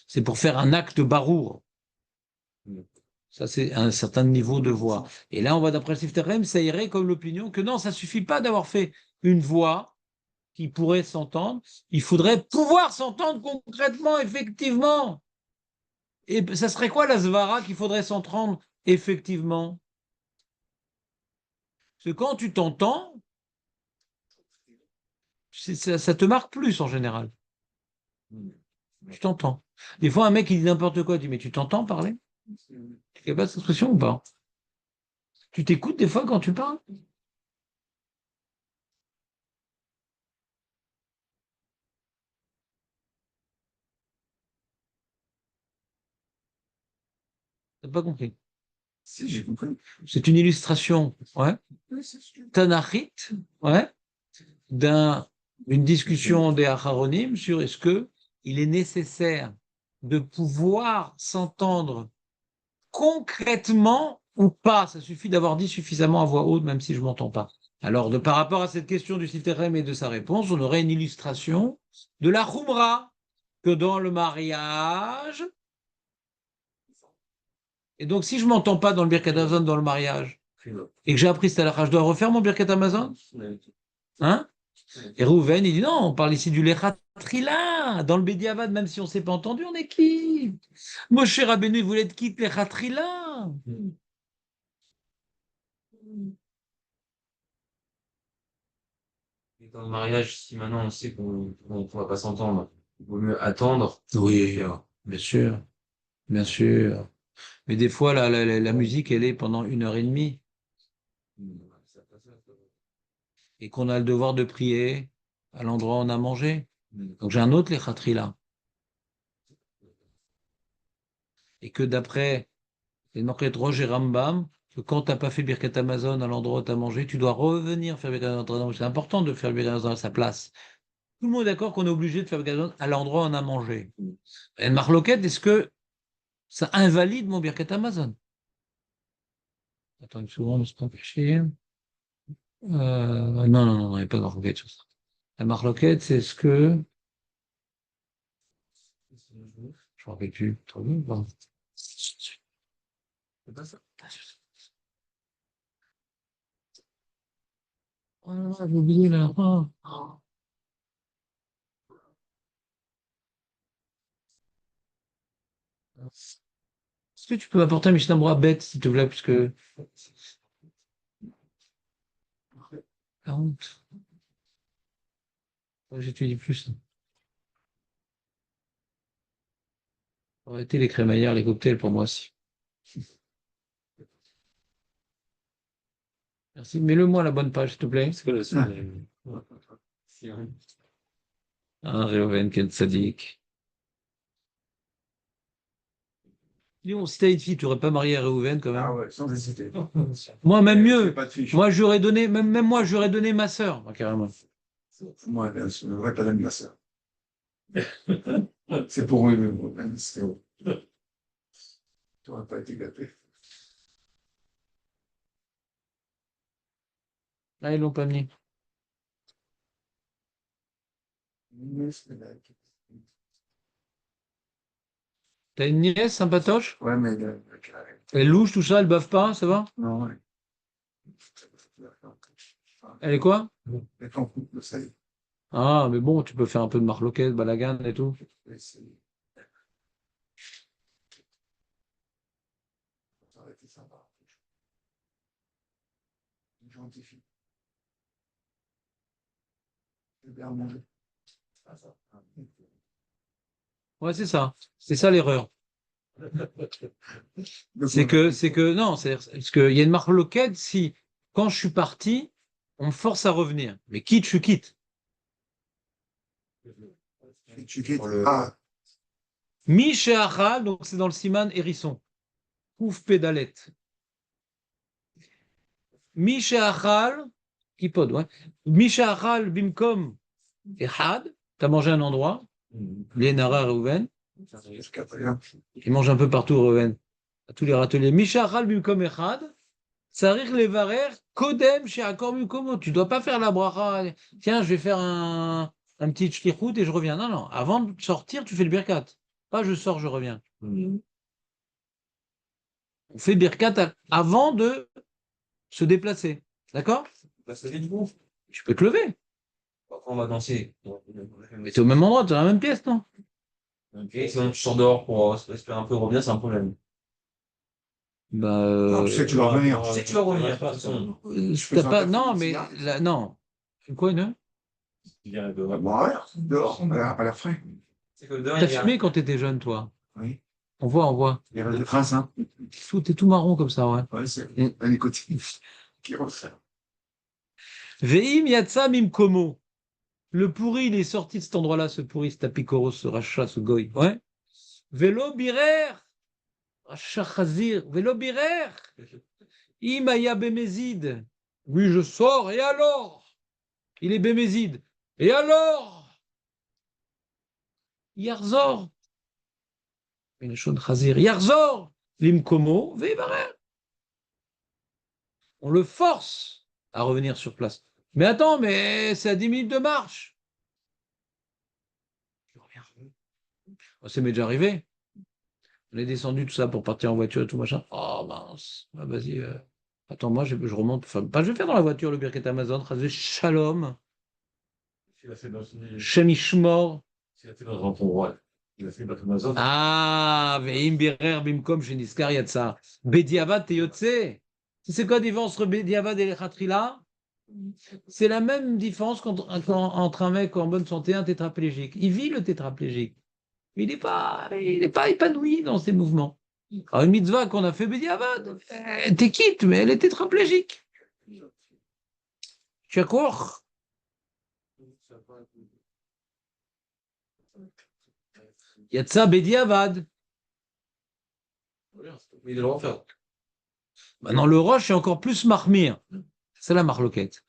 C'est pour faire un acte barour. Ça, c'est un certain niveau de voix. Et là, on va d'après le Sifter Chaim, ça irait comme l'opinion que non, ça suffit pas d'avoir fait une voix qui pourrait s'entendre. Il faudrait pouvoir s'entendre concrètement, effectivement. Et ça serait quoi la svara qu'il faudrait s'entendre effectivement? Parce que quand tu t'entends, ça te marque plus en général. Tu t'entends. Des fois, un mec, il dit n'importe quoi, tu dis, mais tu t'entends parler? Tu capable cette expression ou pas? Tu t'écoutes des fois quand tu parles? T'as pas compris. Si, j'ai compris. C'est une illustration, ouais, Oui, c'est ce que- tanachite, ouais, d'une discussion des Acharonim sur est-ce que il est nécessaire de pouvoir s'entendre concrètement ou pas. Ça suffit d'avoir dit suffisamment à voix haute, même si je m'entends pas. Alors, par rapport à cette question du Sifterem et de sa réponse, on aurait une illustration de la Khumra que dans le mariage. Et donc, si je m'entends pas dans le Birkat Hamazon dans le mariage et que j'ai appris cette halakha, je dois refaire mon Birkat Hamazon, hein? Et Rouven, il dit non, on parle ici du Lechatrila. Dans le Bédiavad, même si on ne s'est pas entendu, on est quitte. Moshe Rabbeinu, il voulait être quitte Lechatrila. Et dans le mariage, si maintenant on sait qu'on va pas s'entendre, il vaut mieux attendre. Oui, bien sûr, bien sûr. Mais des fois, la musique, elle est pendant 1 heure et demie et qu'on a le devoir de prier à l'endroit où on a mangé. Donc j'ai un autre Lechatrila. Et que d'après les Marquet Roche et Rambam, que quand tu n'as pas fait Birkat Amazon à l'endroit où tu as mangé, tu dois revenir faire Birkat Amazon. C'est important de faire Birkat Amazon à sa place. Tout le monde est d'accord qu'on est obligé de faire Birkat Amazon à l'endroit où on a mangé. Et Marloquette, est-ce que ça invalide mon Birkat Amazon? Attends une seconde, c'est pas péché. Non, non, non, il n'y a pas de Marloquette sur ça. La Marloquette, c'est ce que. Je ne me rappelle plus. Trop bien, bon. C'est pas ça. Oh là là, j'ai oublié là. Oh. Est-ce que tu peux m'apporter un Mishnah Brura bête, s'il te plaît, puisque. La honte. J'étudie plus. Arrêtez les crémaillères, les cocktails pour moi aussi. Merci. Mets-le-moi à la bonne page, s'il te plaît. C'est quoi la suite? Si, hein. Ah, Réhouven, quel sadique. Dis-donc, si t'avais une fille, tu n'aurais pas marié à Réhouven quand même. Ah ouais, sans hésiter. Moi, même C'est mieux. pas de fiche. Moi, j'aurais donné, même moi, j'aurais donné ma sœur, moi, carrément. Moi, je ne devrais pas d'anniversaire. C'est pour eux, même, c'est haut. Tu n'aurais pas été gâté. Ah, ils l'ont pas mis. Mais c'est là. T'as une nièce, sympatoche? Ouais, mais Elle louche, tout ça, elle bave pas, ça va? non, ouais. Elle est quoi? Et ton couple, ça y est. Ah, mais bon, tu peux faire un peu de marloquette, balagan et tout. C'est ça aurait été sympa. Une gentille fille. C'est bien mangé. Ah, ça. Ouais, c'est ça. C'est ça l'erreur. Non, parce qu'il y a une marloquette si, quand je suis parti, on me force à revenir. Mais quitte, je quitte. Et tu quittes. Ah, Mi chez Achal, donc c'est dans le siman hérisson. Ouf pédalette. Mi chez Achal, kipod, ouais. Mi chez Achal bimkom et had, t'as mangé un endroit, les Nara Reuven, jusqu'à présent. il mange un peu partout Reuven, à tous les râteliers. Mi chez Achal bimkom et had, Sarich levarer, kodem chez Akor bimkomo. Tu dois pas faire la bracha. Tiens, je vais faire un petit shlichut et je reviens. Non, non. Avant de sortir, tu fais le birkat. Pas je sors, je reviens. On fait birkat avant de se déplacer. D'accord? Bah, ça fait du coup. Tu peux te lever. Après, on va danser. Mais t'es au même endroit, t'es dans la même pièce, non? Ok, sinon tu sors dehors pour respirer un peu, revenir, c'est un problème. Bah, Non, tu sais que tu vas revenir. Tu sais que tu vas revenir, de toute façon. t'as pas. Non, mais là, non. Quoi, non? Bon, ouais, dehors, on a pas l'air frais. C'est que dehors, T'as il y a... fumé quand t'étais jeune, toi? Oui. On voit, on voit. Il y avait des traces, hein. T'es tout marron comme ça, ouais. Ouais, c'est la nicotine qui ressort. Veim yatsa mimkomo. Le pourri, il est sorti de cet endroit-là, ce pourri, ce tapicoros, ce rachat, ce goy. Ouais. Vélo birer. Chachazir, velo birer. Imaya Bémézide. Oui, je sors, et alors? Il est Bémézide. Et alors? Yarzor. Melchon Chazir. Yarzor. Limkomo, Vebarer. On le force à revenir sur place. Mais attends, mais c'est à 10 minutes de marche. Oh, ça m'est déjà arrivé. On est descendu tout ça pour partir en voiture et tout machin. Oh mince. Ah, vas-y. Attends, moi je remonte. Enfin, je vais faire dans la voiture le Birket Amazon. Chazé Shalom. Il a fait dans une. Shem Ishmor. Il a fait dans un endroit. Il a fait dans Amazon. Ah, ve'im birer bimkom sheniskar yatsa. Bediavad teyotse. C'est quoi la différence entre Bediavad et Lechatrila? C'est la même différence entre un mec en bonne santé et un tétraplégique. Il vit le tétraplégique. Il n'est pas épanoui dans ses mouvements. Alors, une mitzvah qu'on a fait Bediavad, t'es quitte, mais elle est tétraplégique. Tu es d'accord? Yatsa Bediavad. Mais il doit le refaire. Maintenant, le roche est encore plus marmire. C'est la marloquette.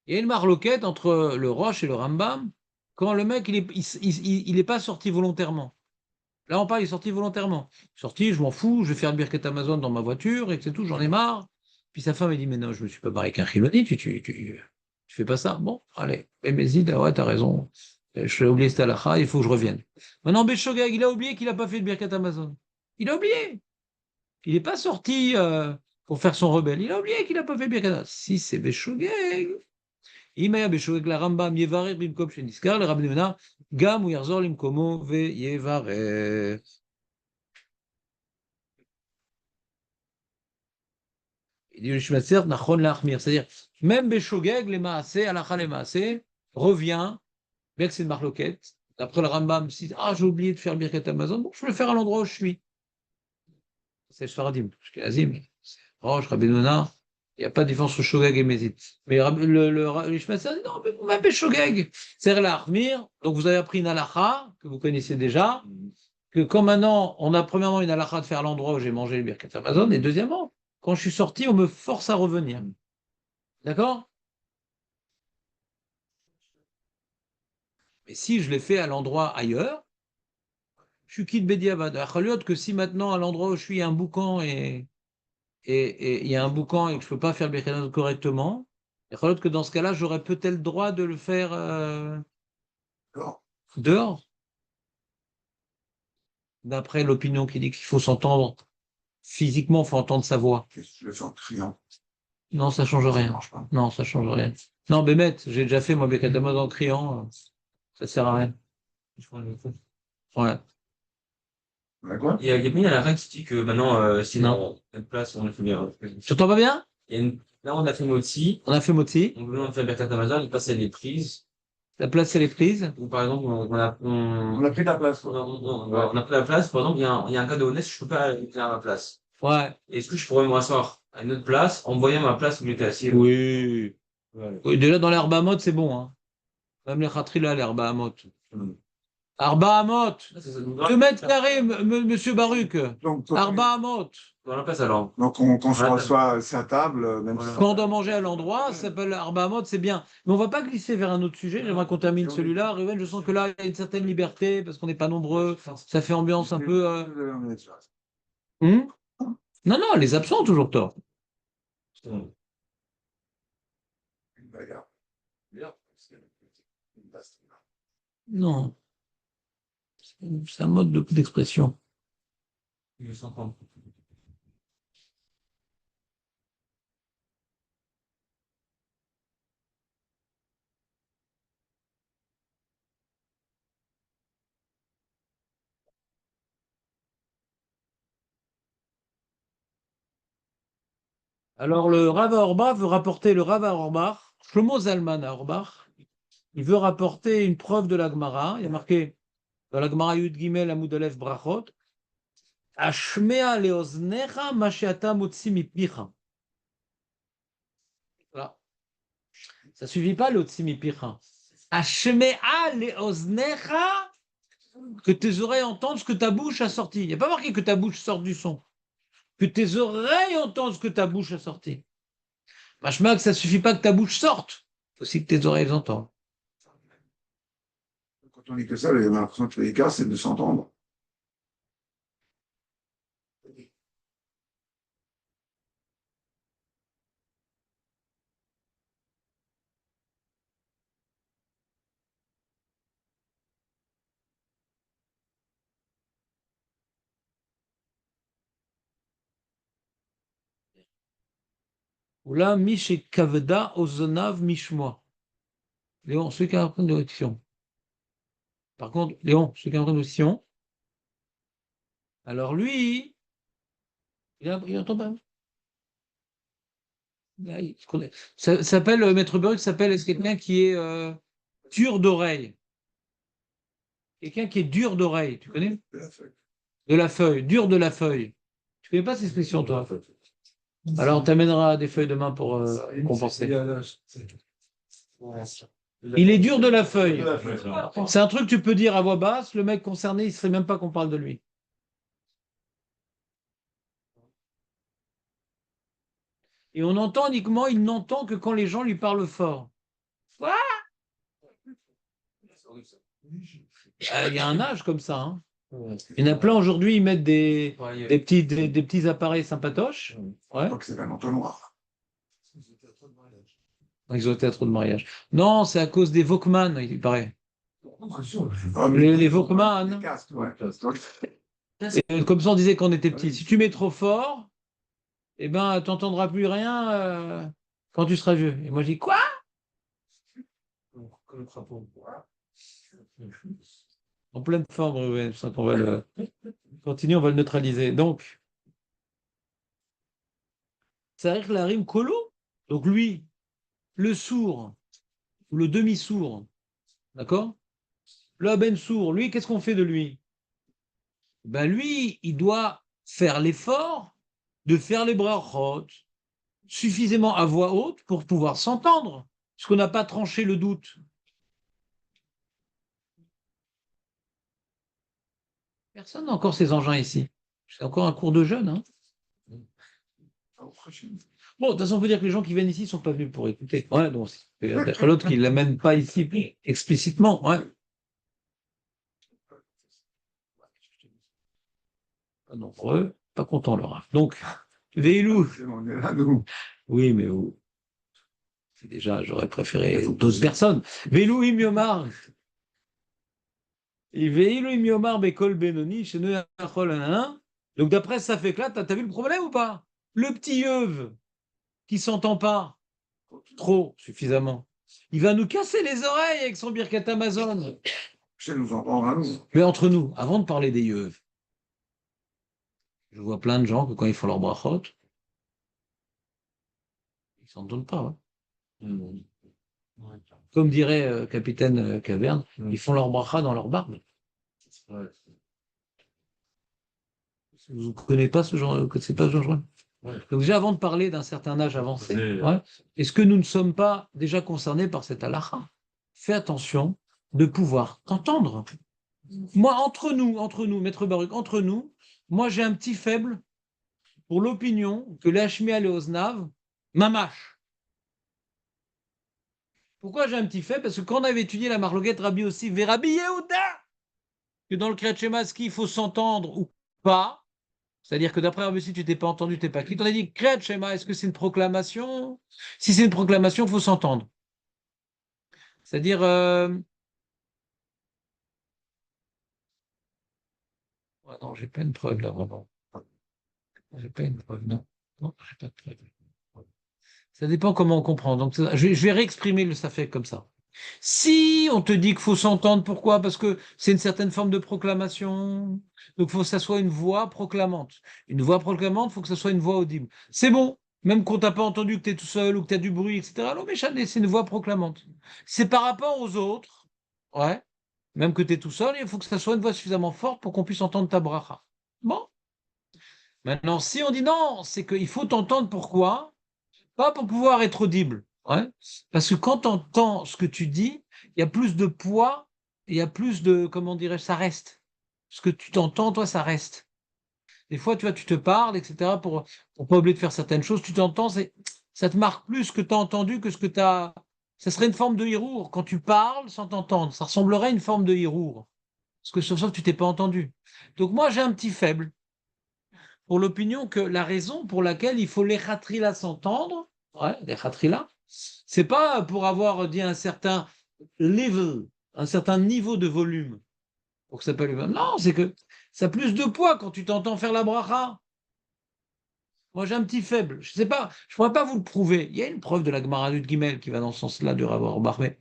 Il y a une marloquette entre le roche et le Rambam quand le mec, il est pas sorti volontairement. Là, on parle, il est sorti volontairement. Sorti, je m'en fous, je vais faire le Birket Amazon dans ma voiture, et que c'est tout, j'en ai marre. Puis sa femme, elle dit, mais non, je me suis pas barré avec un chiloni, tu fais pas ça. Bon, allez, Mézid, ah ouais, t'as raison. Je l'ai oublié cette halakha, il faut que je revienne. Maintenant, Béchogag, il a oublié qu'il n'a pas fait le Birket Amazon. Il a oublié. Il n'est pas sorti pour faire son rebelle. Il a oublié qu'il n'a pas fait le Birket Amazon. Si c'est Béchogag. Imaya Béchogag, la Rambam, Yevarer, Bimkom, Sheniskar, le Rabbi Mena, Gam ou Yarzor, Limkomo, Ve Yevarer. Il dit le Shmatzer, Nachon Lachmir. C'est-à-dire, même Béchogag, les Maasé, Alacha les Maasé, revient, bien que c'est une marloquette. D'après le Rambam, si j'ai oublié de faire le Birket Amazon, bon, je peux le faire à l'endroit où je suis. C'est le Sfaradim. Azim, c'est Roche, Rabbi Nona, il n'y a pas de différence entre Shogag et Mézid. Mais le Shmatzer dit non, mais on m'appelle Shogag. C'est l'Achmir. Donc vous avez appris une Alacha, que vous connaissez déjà, que quand maintenant, on a premièrement une Alacha de faire à l'endroit où j'ai mangé le Birket Amazon, et deuxièmement, quand je suis sorti, on me force à revenir. D'accord? Mais si je l'ai fait à l'endroit ailleurs, je suis quitte Bediavad. Alors que si maintenant, à l'endroit où je suis, il y a un boucan et il y a un boucan et que je ne peux pas faire le Birket Amazon correctement, alors que dans ce cas-là, j'aurais peut-être le droit de le faire dehors. D'après l'opinion qui dit qu'il faut s'entendre physiquement, il faut entendre sa voix. Qu'est-ce que tu le fais en criant? Non, ça ne change Ça rien. marche pas. Non, ça ne change rien. Non, Bémet, j'ai déjà fait moi Birket Amazon en criant, ça ne sert à rien. Ouais. D'accord? Il y a bien la règle qui dit que maintenant, si Non. on a une place, on a fait bien. Tu t'entends pas bien? Là, on a fait Motsi. On a fait Motsi. On veut faire Birkat Amazon, il passe à les prises. La place, elle est prise. Ou par exemple, On a pris ta place. on a pris la place. Par exemple, il y a un cas de honnête, je peux pas aller à ma place. Ouais. Est-ce que je pourrais me rasseoir à une autre place en voyant ma place où j'étais assis? Oui. Ouais. Oui, déjà dans l'herbe à mot, c'est bon. Hein. Même les khatri là, l'herbe à mot. Arba Hamot. 2 mètres carrés, monsieur Baruch. Donc, Arba Hamot. Dans la place alors. donc on se Voilà. rassoit à table, même Voilà. si Quand on doit manger à l'endroit, ça s'appelle Arba Hamot, c'est bien. Mais on va pas glisser vers un autre sujet. J'aimerais qu'on termine celui-là. Ruben, je sens que là, il y a une certaine liberté parce qu'on n'est pas nombreux. Ça fait ambiance un peu. Non, non, les absents ont toujours tort. Non. C'est un mode d'expression. Je s'entends. Alors, le Rav Auerbach veut rapporter le Rav Auerbach, Shlomo Zalman Auerbach, il veut rapporter une preuve de la Gemara. Il y a marqué dans la Gemara Yud Gimel Amud Aleph Brachot, Ashmea leoznecha ma she'ata motzi mipicha. Voilà. Ça ne suffit pas le otzi mipicha. Hashme'a le'oznecha, que tes oreilles entendent ce que ta bouche a sorti. Il n'y a pas marqué que ta bouche sorte du son. Que tes oreilles entendent ce que ta bouche a sorti. Machma que ça suffit pas que ta bouche sorte. Il faut aussi que tes oreilles entendent. Quand on dit que ça, j'ai l'impression que tous les cas, c'est de s'entendre. Oula, mish kaveda ozonav mishmoa. Léon, celui qui a appris une audition. Par contre, Léon, celui qui a appris une audition, alors lui, il entend pas. Là, il connaît. Ça s'appelle, Maître Buruk s'appelle, est-ce quelqu'un qui est dur d'oreille? Quelqu'un qui est dur d'oreille, tu connais? De la feuille, dur de la feuille. Tu connais pas cette expression, toi? Alors, on t'amènera des feuilles demain pour compenser. Il est dur de la feuille. C'est un truc que tu peux dire à voix basse, le mec concerné, il ne sait même pas qu'on parle de lui. Et on entend uniquement, il n'entend que quand les gens lui parlent fort. Quoi? Il y a un âge comme ça. Hein. Il y en a plein aujourd'hui, ils mettent des petits appareils sympatoches. Ouais. Je crois que c'est un entonnoir. Ils ont été à trop de mariage. Non, c'est à cause des Walkman, il paraît. Ah, Les Walkman. les casques, ouais. Comme ça, on disait quand on était petit. Si tu mets trop fort, eh ben, tu n'entendras plus rien quand tu seras vieux. Et moi, je dis quoi? En pleine forme, ouais, c'est ça qu'on va le continuer, on va le neutraliser. Donc, ça veut dire que la rime colo. Donc lui, le sourd ou le demi-sourd, d'accord? Le ben sourd, lui, qu'est-ce qu'on fait de lui? Ben lui, il doit faire l'effort de faire les brachot suffisamment à voix haute pour pouvoir s'entendre, parce qu'on n'a pas tranché le doute. Personne n'a encore ces engins ici. C'est encore un cours de jeunes. Hein. Bon, de toute façon, on peut dire que les gens qui viennent ici ne sont pas venus pour écouter. Ouais, donc c'est l'autre qui ne l'amène pas ici explicitement. Ouais. Pas nombreux, pas content, Laura. Donc, Veilou. On est là, nous. Oui, mais vous. C'est déjà, j'aurais préféré d'autres personnes. Veilou Imiomar. Veilou Imiomar Bekol Benoni, chez nous, donc d'après ça fait que là, t'as vu le problème ou pas? Le petit œuf qui s'entend pas trop suffisamment. Il va nous casser les oreilles avec son Birkat Amazon. Je nous entendre à nous. Mais entre nous, avant de parler des yeux, je vois plein de gens que quand ils font leur brachot, ils s'entendent pas. Hein. Comme dirait Capitaine Caverne, ils font leur bracha dans leur barbe. Vous ne connaissez pas ce genre, c'est pas ce genre. Donc déjà, avant de parler d'un certain âge avancé, est-ce que nous ne sommes pas déjà concernés par cette halakha? Fais attention de pouvoir t'entendre. Moi, entre nous, Maître Baruch, entre nous, moi j'ai un petit faible pour l'opinion que l'Hashmiya Leoznav mamache. Pourquoi j'ai un petit faible? Parce que quand on avait étudié la marloquette Rabbi aussi, Rabbi Yehuda, que dans le Kriyat Shema, est-ce qu'il faut s'entendre ou pas? C'est-à-dire que d'après Rabbi, si tu t'es pas entendu, t'es pas quitte. On a dit Kriyat Shema, est-ce que c'est une proclamation? Si c'est une proclamation, il faut s'entendre. C'est-à-dire non, j'ai pas une preuve là, vraiment. J'ai pas une preuve, non. Non, j'ai pas de preuve. Ça dépend comment on comprend. Donc, je vais réexprimer le ça fait comme ça. Si on te dit qu'il faut s'entendre, pourquoi? Parce que c'est une certaine forme de proclamation. Donc, il faut que ça soit une voix proclamante. Une voix proclamante, il faut que ça soit une voix audible. C'est bon, même quand tu n'as pas entendu que tu es tout seul ou que tu as du bruit, etc. Non, mais c'est une voix proclamante. C'est par rapport aux autres, ouais, même que tu es tout seul, il faut que ça soit une voix suffisamment forte pour qu'on puisse entendre ta bracha. Bon. Maintenant, si on dit non, c'est qu'il faut t'entendre pourquoi? Pas pour pouvoir être audible. Ouais. Parce que quand tu entends ce que tu dis, il y a plus de poids, il y a plus de, comment dirais-je, ça reste. Ce que tu t'entends, toi, ça reste. Des fois, tu vois, tu te parles, etc., pour pas oublier de faire certaines choses, tu t'entends, ça te marque plus ce que tu as entendu que ce que tu as. Ça serait une forme de hirour. Quand tu parles sans t'entendre, ça ressemblerait à une forme de hirour. Parce que sauf que tu t'es pas entendu. Donc moi, j'ai un petit faible pour l'opinion que la raison pour laquelle il faut les là s'entendre, ouais, les là, c'est pas pour avoir dit un certain level, un certain niveau de volume, pour que ça s'appelle. Non, c'est que ça a plus de poids quand tu t'entends faire la bracha. Moi, j'ai un petit faible. Je sais pas, je pourrais pas vous le prouver. Il y a une preuve de la Gemara de Gimel qui va dans ce sens-là de Rav Auerbach, mais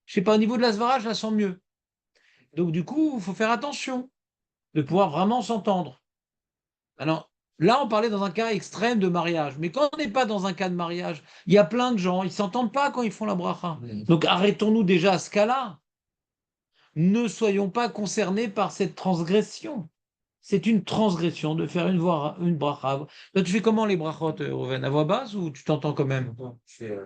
je sais pas, au niveau de la Svara, je la sens mieux. Donc, du coup, il faut faire attention de pouvoir vraiment s'entendre. Alors, là, on parlait dans un cas extrême de mariage. Mais quand on n'est pas dans un cas de mariage, il y a plein de gens, ils ne s'entendent pas quand ils font la bracha. Donc, arrêtons-nous déjà à ce cas-là. Ne soyons pas concernés par cette transgression. C'est une transgression de faire une bracha. Toi, tu fais comment les brachot, Rouven? À voix basse ou tu t'entends quand même? Je fais,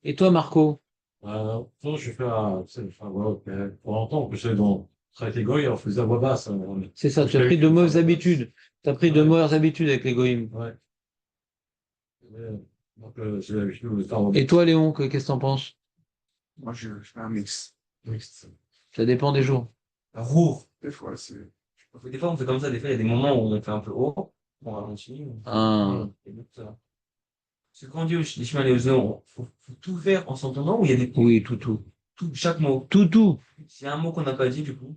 Et toi, Marco? Non, je fais enfin, voilà, mais pour longtemps, que j'étais dans traité Goy, on faisait à voix basse. C'est ça, tu as pris de mauvaises habitudes. Tu as pris de mauvaises habitudes avec les goïms. Ouais. Donc, j'ai l'habitude de faire en Et toi, Léon, qu'est-ce que t'en penses? Moi, je fais un mix. mixte. Ça dépend des jours. roux. Des fois, c'est. Des fois, on fait comme ça. Des fois, il y a des moments où on fait un peu haut. On ralentit. Ah. Et donc, ça. Parce que quand on dit aux Ishmael et aux Zéon, faut tout faire en s'entendant ou il y a des Oui, tout. chaque mot. Tout. S'il y a un mot qu'on n'a pas dit, du coup.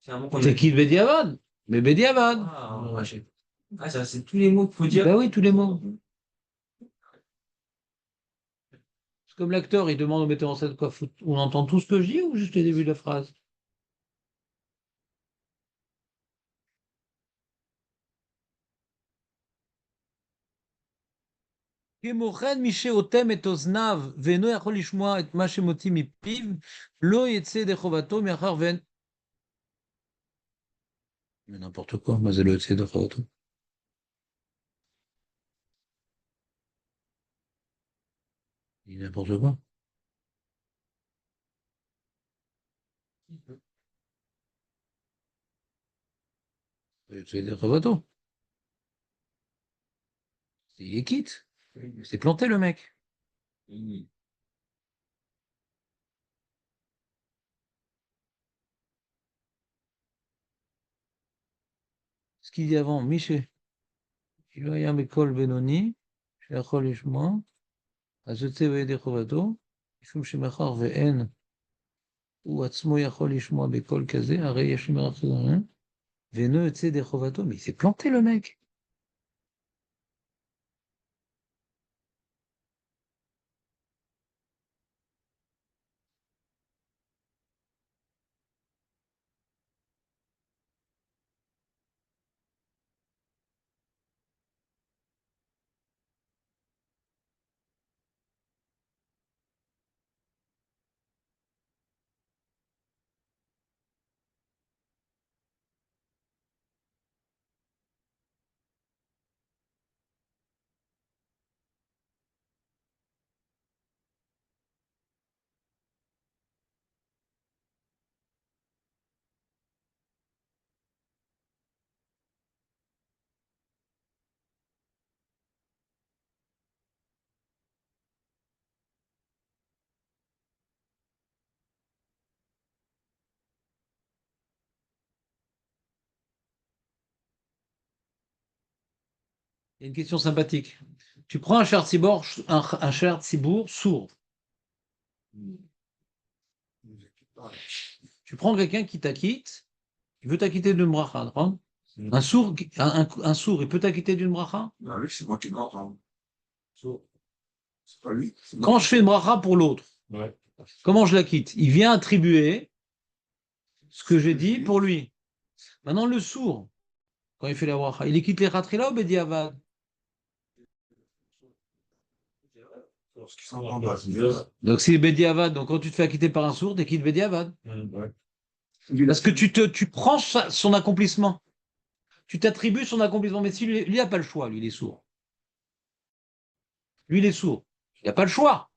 C'est un mot qu'on a C'est dit. qui le Bédiavad? Mais Bédiavad. Ah, ouais, ça, c'est tous les mots qu'il faut dire. Ben oui, tous les mots. C'est comme l'acteur, il demande au metteur en scène quoi foutre. On entend tout ce que je dis ou juste les débuts de la phrase? כמוכן מי שאוטם את אוזניו ואינו יכול לשמוע את מה שמוציא מפיו, לא יצא ידי חובתו מאחר ואין... Mais n'importe quoi, מה זה לא יצא ידי חובתו? Il dit n'importe quoi. לא יצא ידי חובתו. Il est quitte. C'est planté le mec. Mhm. Ce qu'il dit avant, מישהו לא היה בקול בינוני, שיכול לשמוע, אז יוצא בידי חובתו, משום שמאחר ואין הוא עצמו יכול לשמוע בקול כזה, הרי יש לי מרחק ואינו יוצא ידי חובתו. Mais il s'est planté le mec. Il y a une question sympathique. Tu prends un shirt cibourg, un shirt cibourg sourd. Tu prends quelqu'un qui t'acquitte, il veut t'acquitter d'une bracha. D'accord. Un sourd, un sourd, il peut t'acquitter d'une bracha? Non, lui, c'est moi qui l'entends. C'est pas lui. C'est moi. Quand je fais une bracha pour l'autre, Ouais. comment je l'acquitte? Il vient attribuer ce que j'ai dit pour lui. Maintenant, le sourd, quand il fait la bracha, il quitte les ratrila ou bédiavad? Lorsqu'ils Sans sont combat, dans c'est la bien. Donc c'est bédiavad. Donc quand tu te fais acquitter par un sourd, t'es quitte bédiavad. Ouais. Parce que tu prends son accomplissement. Tu t'attribues son accomplissement. Mais si lui n'a pas le choix, lui, il est sourd. Lui, il est sourd. Il n'a pas le choix.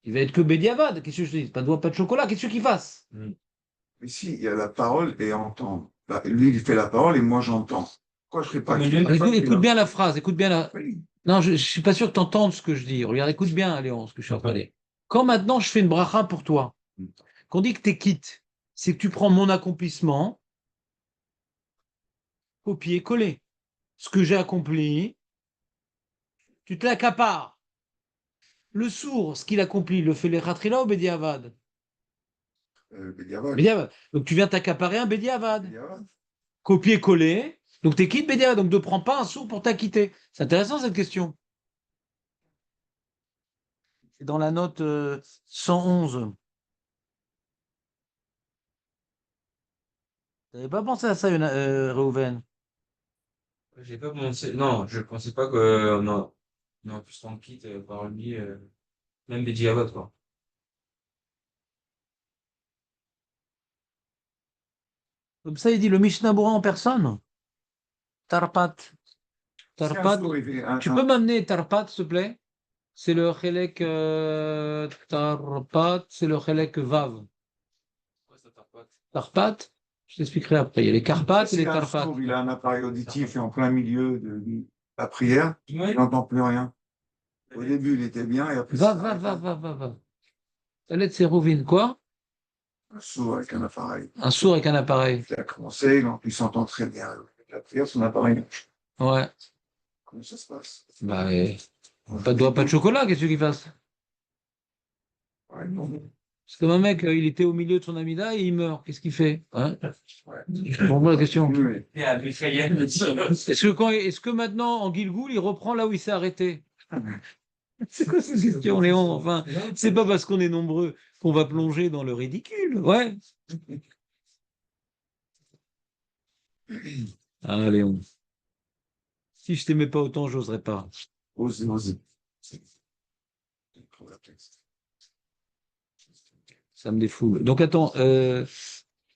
Il va être que Bédiavad. Qu'est-ce que je dis? Pas de doigt, pas de chocolat. Qu'est-ce qu'il fasse? Mais si, il y a la parole et entendre. Bah, lui, il fait la parole et moi, j'entends. Pourquoi je ne serais pas Mais qu'il- lui- Écoute bien la phrase. Écoute bien la. Oui. Non, je ne suis pas sûr que tu entendes ce que je dis. Regarde, écoute bien, Léon, ce que je suis en train de dire. Quand maintenant je fais une bracha pour toi, qu'on dit que tu es quitte, c'est que tu prends mon accomplissement, copier-coller. Ce que j'ai accompli, tu te l'accapares. Le sourd, ce qu'il accomplit, le fait les ratrila ou Bédiavad? Bédiavad. Bédiavad. Donc tu viens t'accaparer un Bédiavad. Bédiavad. Copier-coller. Donc tu es quitte Bédiavad. Donc ne prends pas un sourd pour t'acquitter. C'est intéressant cette question. C'est dans la note 111. Tu n'avais pas pensé à ça, Reuven? J'ai pas pensé, non, je pensais pas qu'on on pu se rendre quitte par lui, même des Djihad, quoi. Comme ça, il dit le Mishnah Berurah en personne. Tarpat. Si un Tarpat. sourd, il fait Tu peux m'amener Tarpat, s'il te plaît? C'est le Chelek Tarpat, c'est le Chelek Vav. Ouais, ça tarde pas. Tarpat, je t'expliquerai après. Il y a les Karpat et Si les un Tarpat. sourd, il a un appareil auditif et en plein milieu de la prière, Ouais. il n'entend plus rien. Au début, il était bien et après, Va, ça va, s'arrête. va, va, va, va. La lettre, c'est Rouvine. Quoi? Un sourd avec un appareil. Un sourd avec un appareil. Il a commencé, donc il s'entend très bien. Avec la prière, son appareil. Ouais. Comment ça se passe? Bah, pas de doigt, pas de chocolat, qu'est-ce qu'il fasse? Ouais, non. C'est comme un mec, il était au milieu de son amida et il meurt. Qu'est-ce qu'il fait? Hein? Ouais. Je comprends la question. Oui. Et à Michael, Est-ce que maintenant, en Guilgoul, il reprend là où il s'est arrêté? C'est quoi cette question, Léon? Enfin, c'est pas parce qu'on est nombreux qu'on va plonger dans le ridicule. Ouais. Ah, Léon. Si je t'aimais pas autant, j'oserais pas. Osez, osez. Ça me défoule. Donc, attends,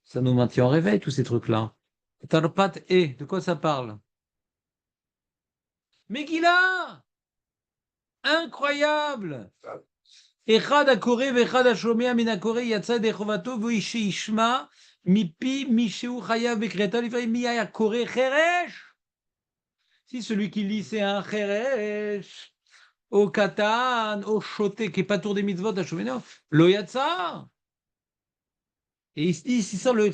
ça nous maintient en réveil, tous ces trucs-là. Tarpat et, de quoi ça parle? Megillah! Incroyable! אחד הקורא ואחד השומע מן הקורא יצא ידי חובתו והוא שישמע מפי מי שהוא חייב בקריאתו לפעמים מי היה קורא חרש? Si celui qui lit c'est un חרש, au katan, au choté, qui est pas tour des mitzvot à Shomeno, lo yatsa. Et ici, il sort le.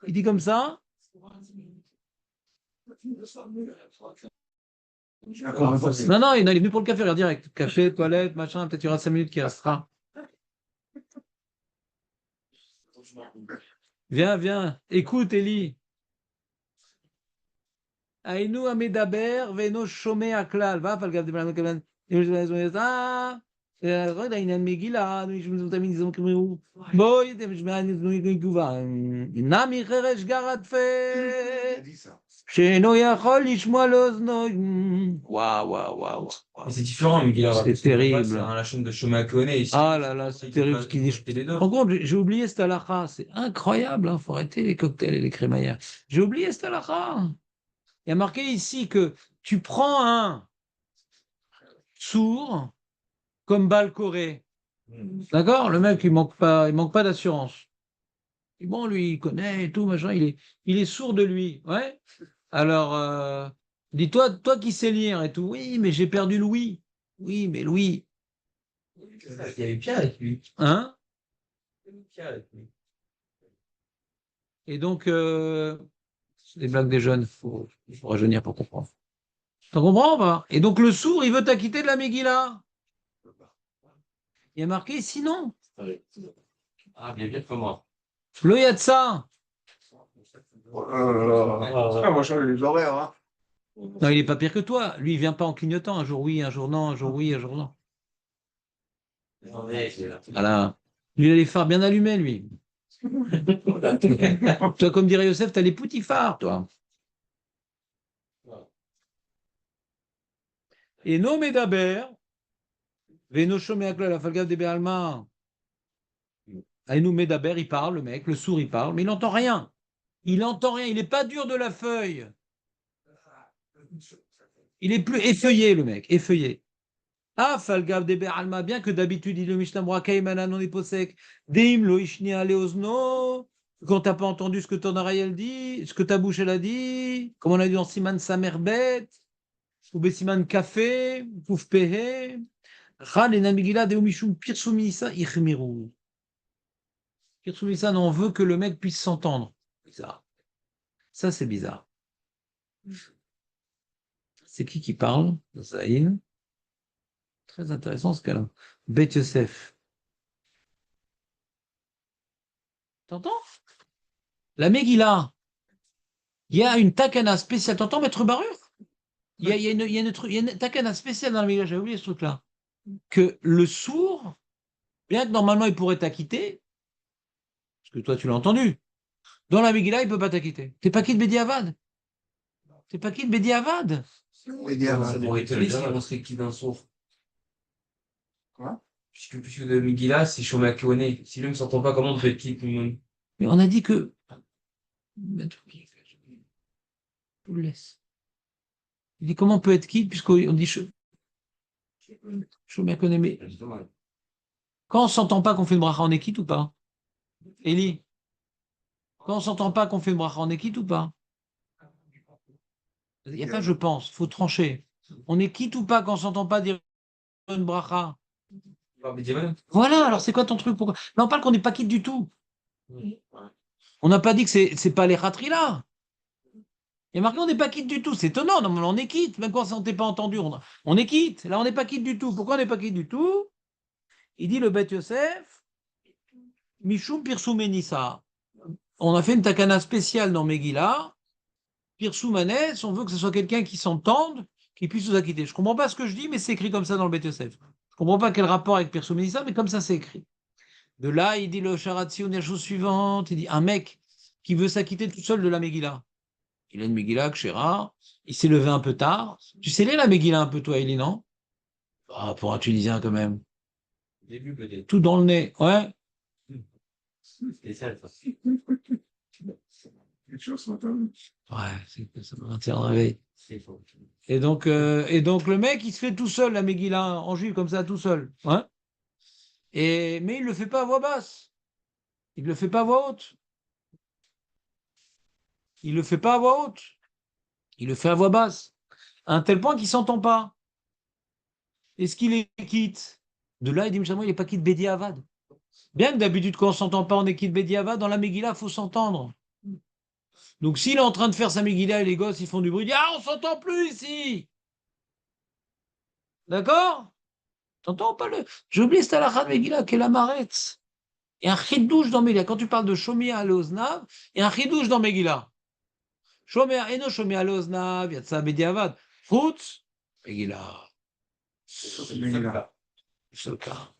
Il dit comme ça. Non, non, il est venu pour le café, regarde direct. Café, toilette, machin, peut-être il y aura 5 minutes qui restera. Viens, viens, écoute, Eli. Aïnou amedaber, veno shomé aklal. Va, falgav de blanc, kablan. Ah, העניין מגילה, תמיד זה כמו, בואי, נמי חרש גרד פה, שאינו יכול לשמוע לאוזנו. Waouh, waouh, waouh. Mais c'est différent, Miguel. C'est terrible. C'est la chaîne de chemin cloné. Ah là là, c'est terrible ce qu'il dit. Les deux. En compte, j'ai oublié cette halakha. C'est incroyable, hein. Faut arrêter les cocktails et les crémaillères. J'ai oublié cette halakha. Il y a marqué ici que tu prends un sourd comme Balcoré. D'accord? Le mec, il manque pas d'assurance. Et bon, lui, il connaît et tout, machin, il est sourd de lui. Ouais. Alors, dis-toi, toi qui sais lire et tout, oui, mais j'ai perdu Louis. Oui, mais Louis. Il y avait Pierre avec lui. Hein? Il y avait Pierre avec lui. Et donc, c'est des blagues des jeunes, il faut rajeunir pour comprendre. T'en comprends ou pas? Et donc, le sourd, il veut t'acquitter de la Megillah. Il y a marqué sinon. Ah, bien comme moi. Le Yatsa. Oh là là. Ah, moi, je les horaires. Hein. Non, il n'est pas pire que toi. Lui, il vient pas en clignotant. Un jour oui, un jour non, un jour oui, un jour non. Voilà. Lui, il a les phares bien allumés, lui. Toi, comme dirait Youssef, tu as les petits phares, toi. Et no medaber, veno shomeakla la falgav de Be'alma. Et nous medaber, il parle, le mec, le sourd, il parle, mais il n'entend rien. Il n'entend rien, il n'est pas dur de la feuille. Il est plus effeuillé, le mec, effeuillé. Ah, Falgav de Alma, bien que d'habitude, il le Mishnah Kaimanan non hyposek, Deim lo ishni aleozno, quand t'as pas entendu ce que ton oreille elle dit, ce que ta bouche elle a dit, comme on a dit dans Siman Samerbet, ou Besiman Café, Pouf Pehe, Ral et Namigila de Omishum Pirsumisa Ichmiru. Pirsumisa, on veut que le mec puisse s'entendre. Bizarre. Ça, c'est bizarre. C'est qui parle? Zahir. Très intéressant ce cas-là. Bet Yosef. T'entends? La Megillah. Il y a une takana spéciale. T'entends, Maître Barure? Il y a une takana spéciale dans la Megillah. J'avais oublié ce truc-là. Que le sourd, bien que normalement il pourrait t'acquitter, parce que toi tu l'as entendu, dans la Megillah, il ne peut pas t'acquitter. T'es pas qui de Bediavad? T'es pas qui de Bediavad? Ça m'aurait étonné si on serait qui d'un sourd. Quoi? Puisque de Megillah, c'est Shomea Keone. Si lui ne s'entend pas, comment on peut être qui tout le monde? Mais on a dit que. Je vous le laisse. Il dit comment on peut être qui, puisqu'on dit Shomea Keone, mais quand on s'entend pas qu'on fait une bracha, on est quitte ou pas? Eli, quand on s'entend pas qu'on fait une bracha, on est quitte ou pas? Il n'y a pas je pense, il faut trancher. On est quitte ou pas quand on s'entend pas dire une bracha? Voilà, alors c'est quoi ton truc? Pourquoi? Là, on parle qu'on n'est pas quitte du tout. On n'a pas dit que c'est pas les ratris là. Il y a marqué on n'est pas quitte du tout. C'est étonnant, normalement on est quitte, même quand on ne s'est pas entendu. On est quitte. Là, on n'est pas quitte du tout. Pourquoi on n'est pas quitte du tout? Il dit le Beth Yosef, Mishum Pirsou Menissa. On a fait une takana spéciale dans Megillah. Pirsou Manès, on veut que ce soit quelqu'un qui s'entende, qui puisse nous acquitter. Je ne comprends pas ce que je dis, mais c'est écrit comme ça dans le Beth Yosef. Je ne comprends pas quel rapport avec Pirsou Menissa, mais comme ça c'est écrit. De là, il dit le Sharatzi, on est la chose suivante. Il dit un mec qui veut s'acquitter tout seul de la Megillah. Il a une Megillah, Kshera, il s'est levé un peu tard. Tu sais lire la Megillah un peu, toi, Elie, non? Ah, pour un Tunisien, quand même. Début peut-être. Tout dans le nez, ouais. Spécial, ça. Quelque chose ce matin? Ouais, ça me maintient en réveil. C'est faux. Et donc, le mec, il se fait tout seul, la Megillah, en juif, comme ça, tout seul. Ouais. Mais il ne le fait pas à voix basse. Il ne le fait pas à voix haute. Il ne le fait pas à voix haute. Il le fait à voix basse. À un tel point qu'il ne s'entend pas. Est-ce qu'il est quitte? De là, il dit, il n'est pas quitte Bedi Avad. Bien que d'habitude, quand on ne s'entend pas, on est quitte Bedi Avad, dans la Megillah, il faut s'entendre. Donc, s'il est en train de faire sa Megillah et les gosses, ils font du bruit, il dit, ah, on ne s'entend plus ici. D'accord? T'entends pas le. J'ai oublié cette halakha de Megillah, qui est la maretz. Il y a un chidouche dans Megillah. Quand tu parles de Shomia Leoznav, il y a un chidouche dans Megillah. Shomia, Eno Shomia Leoznav, Yatsa Bedi Avad. Chutz, Megillah. C'est Megillah. C'est le cas.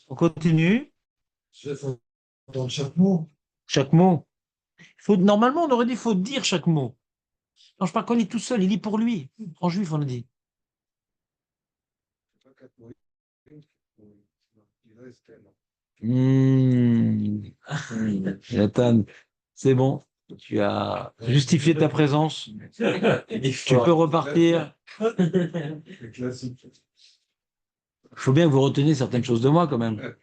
On continue. Dans chaque mot. Chaque mot. Normalement, on aurait dit qu'il faut dire chaque mot. Non, je parle quand il est tout seul, il lit pour lui. En juif, on a dit. Nathan, c'est bon. Tu as justifié ta présence. Tu peux repartir. C'est classique. Il faut bien que vous reteniez certaines choses de moi quand même.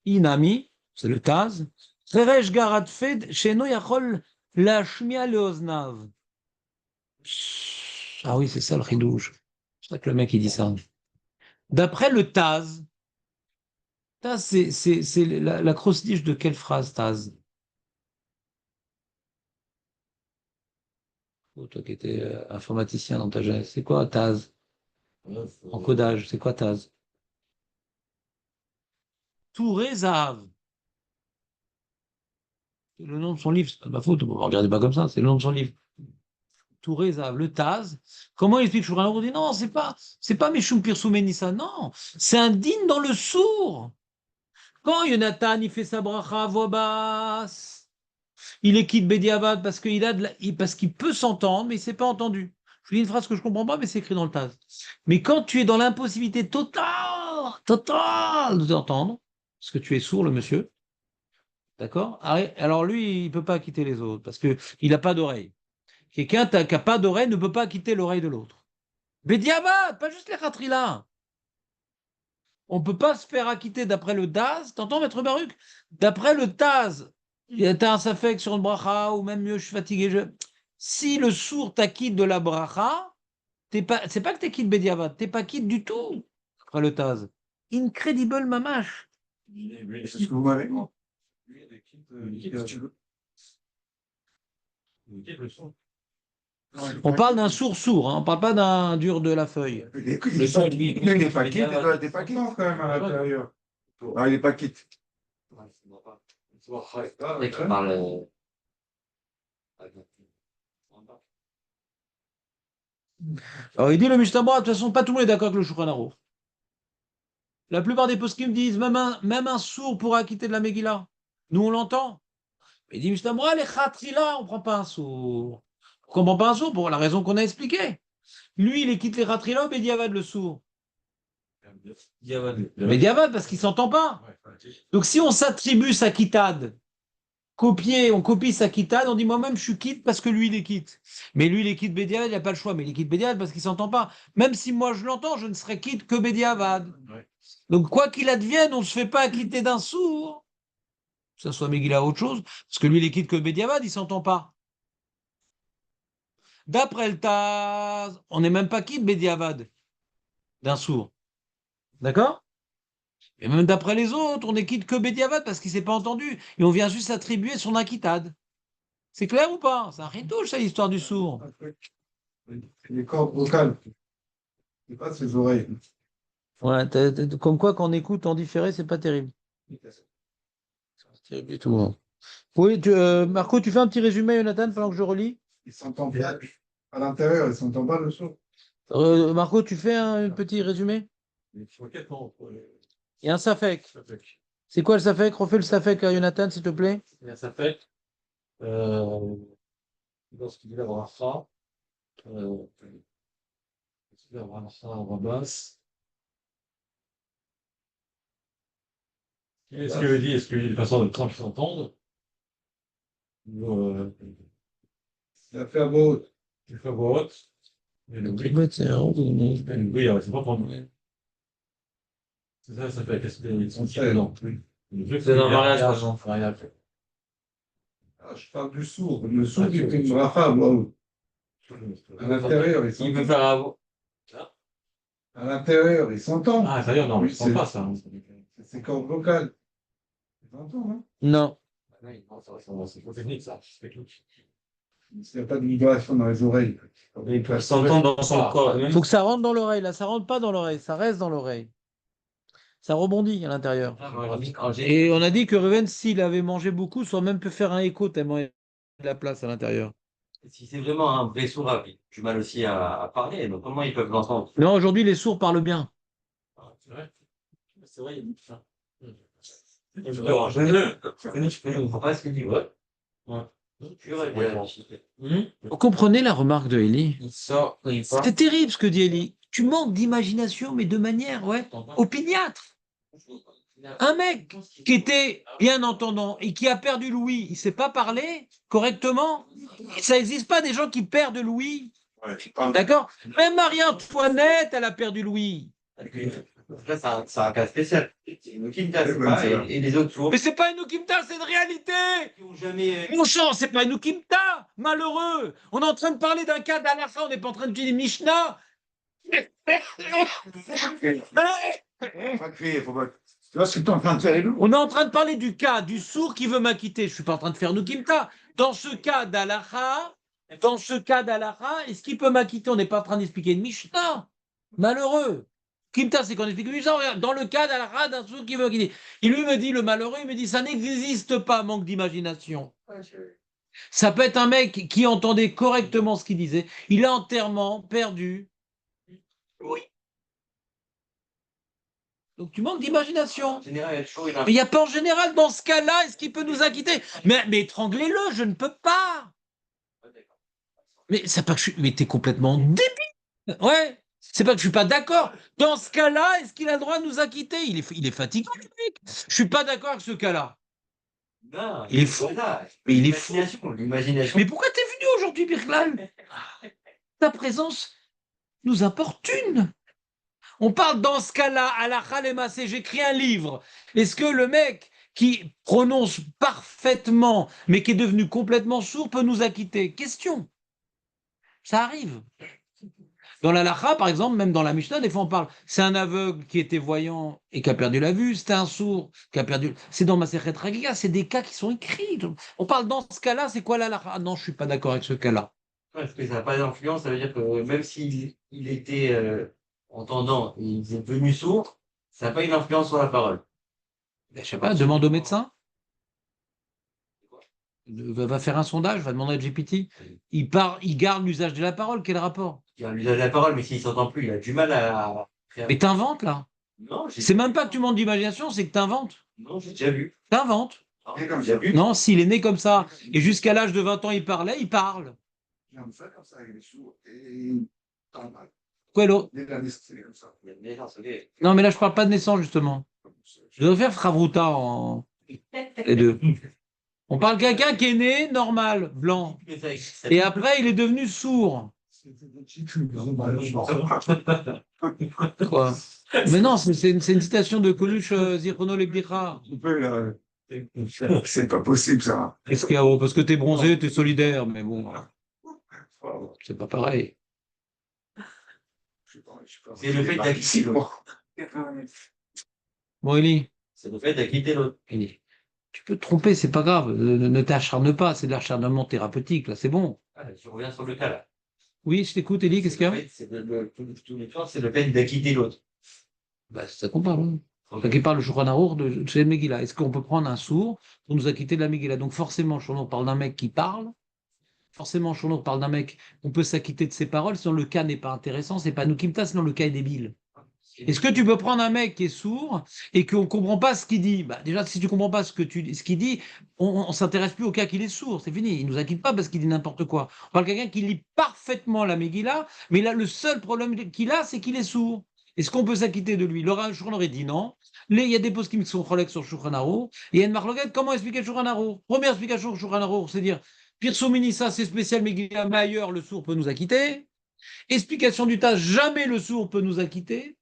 Inami, c'est le Taz. Reresh garat fed sheno yachol lashmia leoznav. Ah oui, c'est ça le chidouche. C'est ça que le mec il dit ça. D'après le Taz, c'est la crostiche de quelle phrase, Taz? Oh, toi qui étais informaticien dans ta jeunesse, c'est quoi Taz? En codage, c'est quoi Taz? Touré Zahav. C'est le nom de son livre, c'est pas de ma faute, ne regardez pas comme ça, c'est le nom de son livre. Touré Zahav, le Taz. Comment il explique Shulchan Aruch? On dit non, c'est pas Mishum Pirsou Menissa, non, c'est un digne dans le sourd. Quand Yonatan il fait sa bracha à voix basse, il est quitte Bediavad parce parce qu'il peut s'entendre, mais il ne s'est pas entendu. Je vous dis une phrase que je ne comprends pas, mais c'est écrit dans le Taz. Mais quand tu es dans l'impossibilité totale de t'entendre, parce que tu es sourd, le monsieur, D'accord? Alors lui, il ne peut pas quitter les autres parce qu'il n'a pas d'oreille. Quelqu'un qui n'a pas d'oreille ne peut pas quitter l'oreille de l'autre. Bédiavad, pas juste les Khatrila. On ne peut pas se faire acquitter d'après le Taz. T'entends, Maître Baruch? D'après le Taz, t'as un safek sur une bracha, ou même mieux, je suis fatigué. Si le sourd t'acquitte de la bracha, c'est pas que t'es quitte Bédiavad, t'es pas quitte du tout. Après le Taz. Incredible mamache. C'est ce que vous m'avez dit. Si tu veux. Le son. On parle d'un sourd-sourd, hein, on parle pas d'un dur de la feuille. Le son, lui, Il n'est pas quitte, t'es pas quitte quand même à l'intérieur. Non, il n'est pas quitte. Ouais, ça va pas. Et qui parle. Alors il dit le Mishnah, de toute façon, pas tout le monde est d'accord avec le Shulchan Aruch. La plupart des poskim disent même un sourd pourra quitter de la Megillah. Nous, on l'entend. Mais il dit Mishnah, les Khatrila, on ne prend pas un sourd. Pourquoi on ne prend pas un sourd? Pour la raison qu'on a expliquée. Lui, il quitte les Khatrila, mais Diavad le sourd. Mais Diavad, parce qu'il ne s'entend pas. Donc si on s'attribue sa quittade, on copie sa quittade, on dit moi-même je suis quitte parce que lui il est quitte. Mais lui il est quitte Bédiavad, il n'a pas le choix, mais il est quitte Bédiavad parce qu'il ne s'entend pas. Même si moi je l'entends, je ne serai quitte que Bédiavad. Ouais. Donc quoi qu'il advienne, on ne se fait pas acquitter d'un sourd. Que ce soit Megillah ou autre chose, parce que lui il est quitte que Bédiavad, il ne s'entend pas. D'après le Taz, on n'est même pas quitte Bédiavad d'un sourd. D'accord? Et même d'après les autres, on est quitte que Bédiavad parce qu'il ne s'est pas entendu. Et on vient juste attribuer son acquittade. C'est clair ou pas? C'est un ritouche, ça, l'histoire du sourd. Les cordes vocales. C'est pas ses oreilles. Ouais, comme quoi, quand on écoute en différé, c'est pas terrible. C'est pas terrible du tout. Hein. Oui, Marco, tu fais un petit résumé, Jonathan, pendant que je relis. Il s'entend pas. À l'intérieur, il s'entend pas le son. Marco, tu fais un petit résumé? Il faut 4 ans. Et un safek. Ça fait. C'est quoi le safek? Refais le safek à Jonathan, s'il te plaît. Ça fait. Lorsqu'il dit la bracha, la bracha en voix basse. Est-ce qu'il dit, de façon de temps qu'ils s'entendent? Il a fait à voix haute. Il fait à voix haute. Et le bruit. Ouais, c'est un rond, Oui, c'est pas pour nous. C'est ça, ça fait qu'est-ce qu'ils sont dedans. C'est dans le mariage, par exemple. Ah, je parle du sourd. Le sourd, il fait une bracha à voix haute. À l'intérieur, il Il s'entend. peut faire un. À l'intérieur, il s'entend. Ah, ça y est, non, mais je sens pas ça. C'est ses cordes vocales. Il s'entend, hein? Non. C'est trop technique, ça. C'est technique. S'il n'y a pas de vibration dans les oreilles. Il peut s'entendre dans son corps. Il faut que ça rentre dans l'oreille. Là, ça rentre pas dans l'oreille, ça reste dans l'oreille. Ça rebondit à l'intérieur. Et on a dit que Reuven, s'il avait mangé beaucoup, ça aurait même pu faire un écho tellement il y a de la place à l'intérieur. Si c'est vraiment un vrai sourd, du mal aussi à parler, donc comment ils peuvent l'entendre? Non, aujourd'hui, les sourds parlent bien. C'est vrai. C'est vrai, il y a beaucoup de ça. Je comprends pas ce qu'il dit, ouais. Pur et bien. Vous comprenez la remarque de Eli? Il sort, il part. C'était terrible ce que dit Eli. Tu manques d'imagination, mais de manière, ouais, opiniâtre. Un mec qui était bien entendant et qui a perdu l'ouïe, il ne sait pas parler correctement. Ça n'existe pas des gens qui perdent l'ouïe. Ouais. D'accord? Même Marie-Antoinette, elle a perdu l'ouïe. Là, c'est un cas spécial. C'est une Okimta, c'est Ouais, pas, c'est vrai. et les autres sourds Mais c'est pas une Ukimta, c'est une réalité. qui n'ont jamais. Mon chant, c'est pas une Ukimta, malheureux. On est en train de parler d'un cas d'Alacha, on n'est pas en train de dire Mishnah. Faut pas crier, faut pas. Tu vois ce que tu es en train de faire, Elou? On est en train de parler du cas du sourd qui veut m'acquitter. Je ne suis pas en train de faire Nukimta. Dans ce cas d'Alacha, est-ce qu'il peut m'acquitter? On n'est pas en train d'expliquer une Mishnah. Malheureux. Kimta, c'est qu'on explique une Mishnah. Regarde, dans le cas d'Alacha, d'un sourd qui veut m'acquitter. Il lui me dit, le malheureux, il me dit, ça n'existe pas, manque d'imagination. Ça peut être un mec qui entendait correctement ce qu'il disait. Il a entièrement perdu. Oui. Donc tu manques d'imagination. En général, il y a toujours une. Mais il n'y a pas en général dans ce cas-là, est-ce qu'il peut nous acquitter? Mais étranglez-le, je ne peux pas. Mais c'est pas que je suis. Mais t'es complètement débile. Ouais. C'est pas que je suis pas d'accord. Dans ce cas-là, est-ce qu'il a le droit de nous acquitter? Il est fatigué, le mec. Je suis pas d'accord avec ce cas-là. Non, Il est fou. voilà. Mais il est fou. L'imagination. Mais pourquoi t'es venu aujourd'hui, Birklal? Ta présence nous importune. On parle dans ce cas-là, à la Khalemassé, j'écris un livre. Est-ce que le mec qui prononce parfaitement, mais qui est devenu complètement sourd, peut nous acquitter? Question. Ça arrive. Dans la Lacha, par exemple, même dans la Mishnah, des fois on parle, c'est un aveugle qui était voyant et qui a perdu la vue, c'est un sourd qui a perdu. C'est dans Masechet Chagiga, c'est des cas qui sont écrits. On parle dans ce cas-là, c'est quoi la Lacha? Ah non, je suis pas d'accord avec ce cas-là. Parce que ça n'a pas d'influence, ça veut dire que même s'il était entendant et il est devenu sourd, ça n'a pas une influence sur la parole. Ben, je sais pas, demande au médecin. Va faire un sondage, va demander à GPT. Il garde l'usage de la parole, quel rapport? Il a l'usage de la parole, mais s'il s'entend plus, il a du mal à faire. Mais t'inventes là. Non, C'est même pas que tu manques d'imagination, c'est que t'inventes. non, j'ai déjà vu. T'inventes. Ah, j'ai déjà vu. Non, s'il est né comme ça, et jusqu'à l'âge de 20 ans il parlait, il parle. J'aime ça comme ça, il est sourd et pas mal. Quoi l'autre? Dès la naissance, c'est comme ça. Il y a une naissance, ok. Non, mais là je parle pas de naissance justement. Je devrais faire Fravruta en les deux. On parle de quelqu'un qui est né normal, blanc, Mais ça existe. et après il est devenu sourd. Quoi? Mais non, c'est une citation de Coluche Zichrono Leglicha. C'est pas possible, ça. Qu'est-ce qu'il y a? Oh, parce que t'es bronzé, t'es solidaire, mais bon, c'est pas pareil. C'est le fait d'acquitter l'autre. Bon, Eli, C'est le fait d'acquitter l'autre. Eli, tu peux te tromper, c'est pas grave. Ne t'acharne pas, c'est de l'acharnement thérapeutique, là, c'est bon. Ah, je reviens sur le cas là. Oui, je t'écoute, Eli, qu'est-ce qu'il y a? C'est tous les temps, c'est le fait d'acquitter l'autre. Bah, c'est ça qu'on parle. Hein. Quand il parle de Shulchan Arour, de chez Megillah, est-ce qu'on peut prendre un sourd pour nous acquitter de la Megillah? Donc forcément, Shulchan Arour parle d'un mec qui parle. Forcément, Shulchan Arour parle d'un mec, on peut s'acquitter de ses paroles, sinon le cas n'est pas intéressant, c'est pas nous qui sinon le cas est débile. Est-ce que tu peux prendre un mec qui est sourd et qu'on ne comprend pas ce qu'il dit? Bah, déjà, si tu ne comprends pas ce qu'il dit, on ne s'intéresse plus au cas qu'il est sourd, c'est fini. Il ne nous acquitte pas parce qu'il dit n'importe quoi. On parle de quelqu'un qui lit parfaitement la Megillah, mais là, le seul problème qu'il a, c'est qu'il est sourd. Est-ce qu'on peut s'acquitter de lui? Laura Shulchan aurait dit non. Il y a des postes qui sont collègues sur Shulchan Arour. Et il y a une marloquette, comment expliquer Shulchan Arour? Première explication sur Shulchan Arour, c'est dire Pirso Minissa, c'est spécial Megillah, mais ailleurs, le sourd peut nous acquitter. Explication du tas, jamais le sourd peut nous acquitter.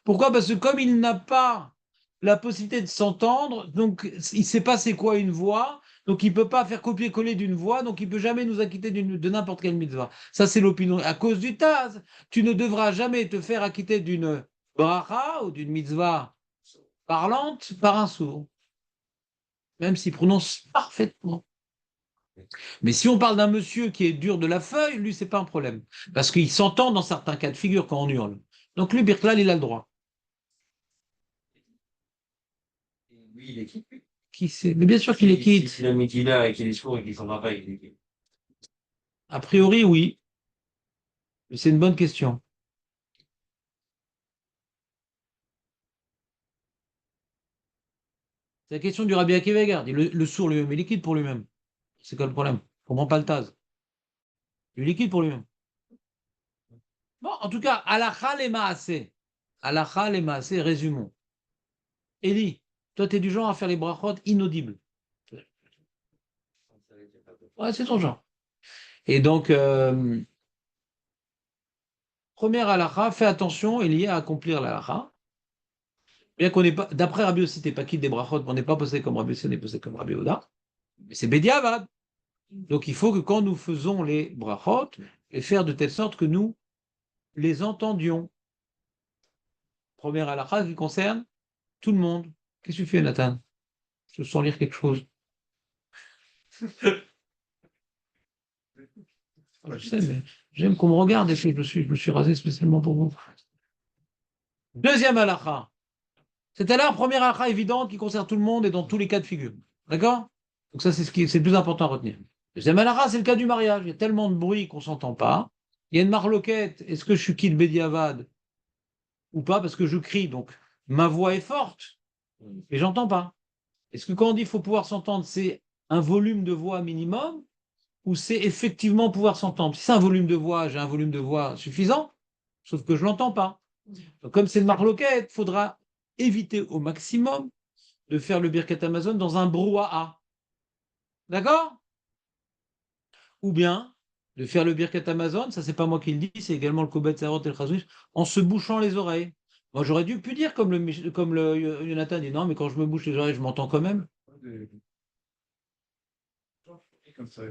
Pourquoi? Parce que comme il n'a pas la possibilité de s'entendre, donc il ne sait pas c'est quoi une voix, donc il ne peut pas faire copier-coller d'une voix, donc il ne peut jamais nous acquitter de n'importe quelle mitzvah. Ça, c'est l'opinion. À cause du Taz, tu ne devras jamais te faire acquitter d'une bracha ou d'une mitzvah parlante par un sourd, même s'il prononce parfaitement. Mais si on parle d'un monsieur qui est dur de la feuille, lui, c'est pas un problème. Parce qu'il s'entend dans certains cas de figure quand on hurle. Donc lui, Birklal, il a le droit. Lui, il est quitte. Qui sait? Mais bien sûr qu'il est quitte. Si le mec il a et qu'il est sourd et qu'il s'en va pas, il est quitte. A priori, oui. Mais c'est une bonne question. C'est la question du Rabbi Akiva Egar. Le sourd lui-même, il est quitte pour lui-même. C'est quoi le problème? Je comprends pas le Taz. Il est liquide pour lui-même. Bon, en tout cas, halakha le maaseh. Halakha le maaseh, résumons. Eli, toi, tu es du genre à faire les brachot inaudibles. Ouais, c'est ton genre. Et donc, première halakha, fais attention, Eli, à accomplir l'halakha. Bien qu'on n'est pas, d'après Rabbi aussi, tu n'es pas quitte des brachot, on n'est pas posé comme Rabbi aussi, on est posé comme Rabbi Oda. Mais c'est Bediavad. Donc, il faut que quand nous faisons les brachot, et faire de telle sorte que nous les entendions. Première halakha qui concerne tout le monde. Qu'est-ce que tu fais, Nathan? Je sens lire quelque chose. Je sais, mais j'aime qu'on me regarde et que je me suis rasé spécialement pour vous. Deuxième halakha. C'est la première halakha évidente qui concerne tout le monde et dans tous les cas de figure. D'accord? Donc ça, c'est c'est le plus important à retenir. Deuxième halakha, c'est le cas du mariage. Il y a tellement de bruit qu'on ne s'entend pas. Il y a une marloquette. Est-ce que je suis quitte Bédiavad ou pas? Parce que je crie. Donc, ma voix est forte, mais j'entends pas. Est-ce que quand on dit qu'il faut pouvoir s'entendre, c'est un volume de voix minimum ou c'est effectivement pouvoir s'entendre? Si c'est un volume de voix, j'ai un volume de voix suffisant, sauf que je ne l'entends pas. Donc, comme c'est une marloquette, il faudra éviter au maximum de faire le Birkat Amazon dans un brouhaha. D'accord? Ou bien de faire le Birkat Amazon, ça c'est pas moi qui le dis, c'est également le Kobet Sarot et le Chazouif, en se bouchant les oreilles. Moi j'aurais dû pu dire comme le Jonathan dit, non, mais quand je me bouche les oreilles, je m'entends quand même. Comme ça.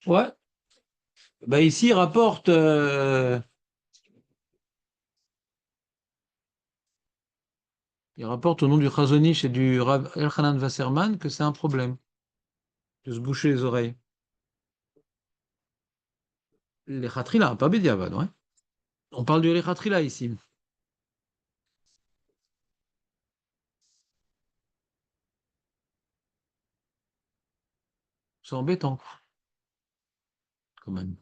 Ouais. Bah ici, il rapporte au nom du Chazonish et du Rav Elchanan Wasserman que c'est un problème de se boucher les oreilles. Les Khatrila, pas Bediavad, ouais. On parle du Khatrila ici. C'est embêtant, quand même.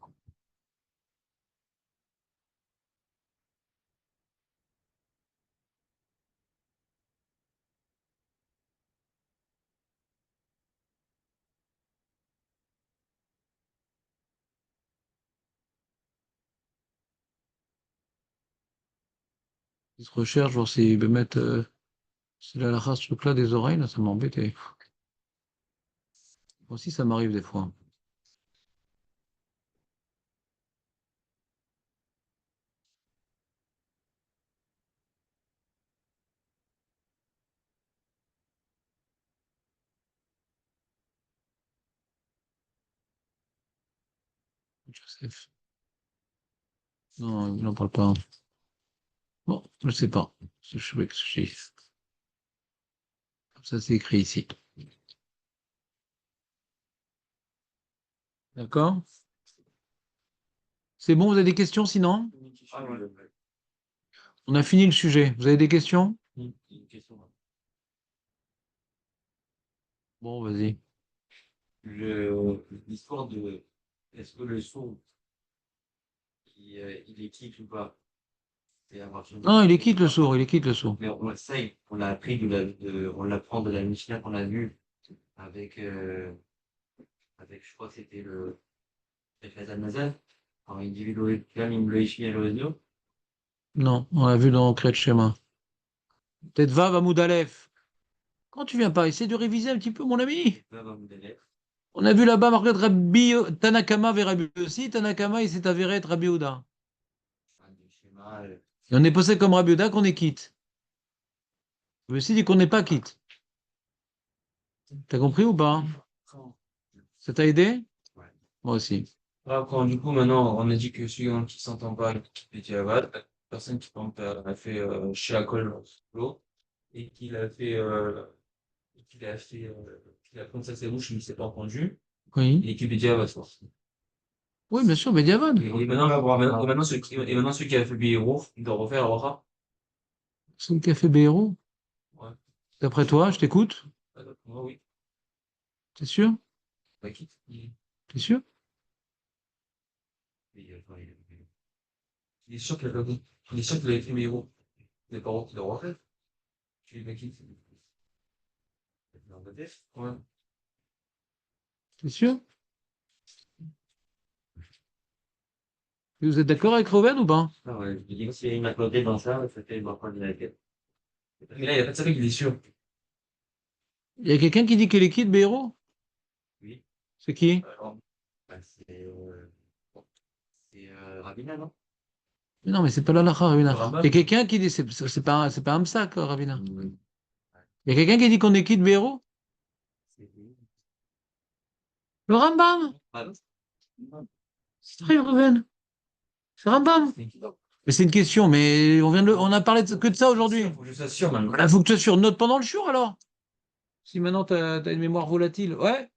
Ils se recherchent, voir s'ils peuvent mettre c'est la race ce truc-là des oreilles, là, ça m'embêtait. Moi aussi, ça m'arrive des fois. Joseph. Non, il n'en parle pas. Bon, je ne sais pas. Comme ça, c'est écrit ici. D'accord? C'est bon, vous avez des questions sinon? Ah, ouais. On a fini le sujet. Vous avez des questions? Une question. Bon, vas-y. L'histoire de est-ce que le sourd il est quitte ou pas? C'est à partir Non, il est de quitte le sourd, il est quitte le sourd. mais on le sait, on l'a appris on l'apprend de la Mishnah qu'on a vue avec je crois que c'était le Chazal Nazal. Alors il dit le Kalim le Ishmi le Non, on l'a vu dans Kriyat Shema. Peut-être Vav Amoud Aleph. Quand tu viens pas, essaie de réviser un petit peu, mon ami. On a vu là-bas marqué Rabbi Tanakama vers Rabbi aussi. Tanakama, il s'est avéré être Rabbi Ouda. Et on est posé comme Rabbi Ouda qu'on est quitte. Je me aussi dit qu'on n'est pas quitte. T'as compris ou pas? Ça t'a aidé? Ouais. Moi aussi. Après, du coup, maintenant, on a dit que celui qui s'entend pas avec Bediavad, la personne qui par exemple, a fait Shakol l'eau et qu'il a prononcé sa bouche, mais il s'est pas entendu, Oui. et qui Bediavad, quoi. Oui, bien sûr, Mediavad. Et maintenant, celui qui a fait Béhérouf, il doit refaire la Bracha. C'est le café Béhéro. Ouais. D'après toi, je t'écoute. Moi, oui. T'es sûr? Pas quitte. T'es sûr? Il est sûr qu'il a fait Béhérouf. Les parents qui doivent refaire. Tu les pas quitte. Ouais. T'es sûr? Et vous êtes d'accord avec Robert ou pas? Ah ouais, je dis que s'il m'a codé dans ça, c'était le parfois de la gueule. Mais là, il n'y a pas de ça qu'il est sûr. Il y a quelqu'un qui dit qu'elle est quitte Béhéro? Oui. C'est qui? Bah, c'est Rabina, non? Mais non, mais c'est pas l'halakha, Ravina. Rambam. Il y a quelqu'un qui dit, c'est pas un psak, Ravina. Il y a quelqu'un qui dit qu'on est quitte Béhéro? C'est Le Rambam. Ah non? C'est vrai, Reuven. C'est Rambam. Mais c'est une question, mais on a parlé que de ça aujourd'hui. Faut que je sois sûr, maintenant. Voilà, faut que tu sois sûr. Note pendant le jour alors. Si maintenant tu as une mémoire volatile. Ouais.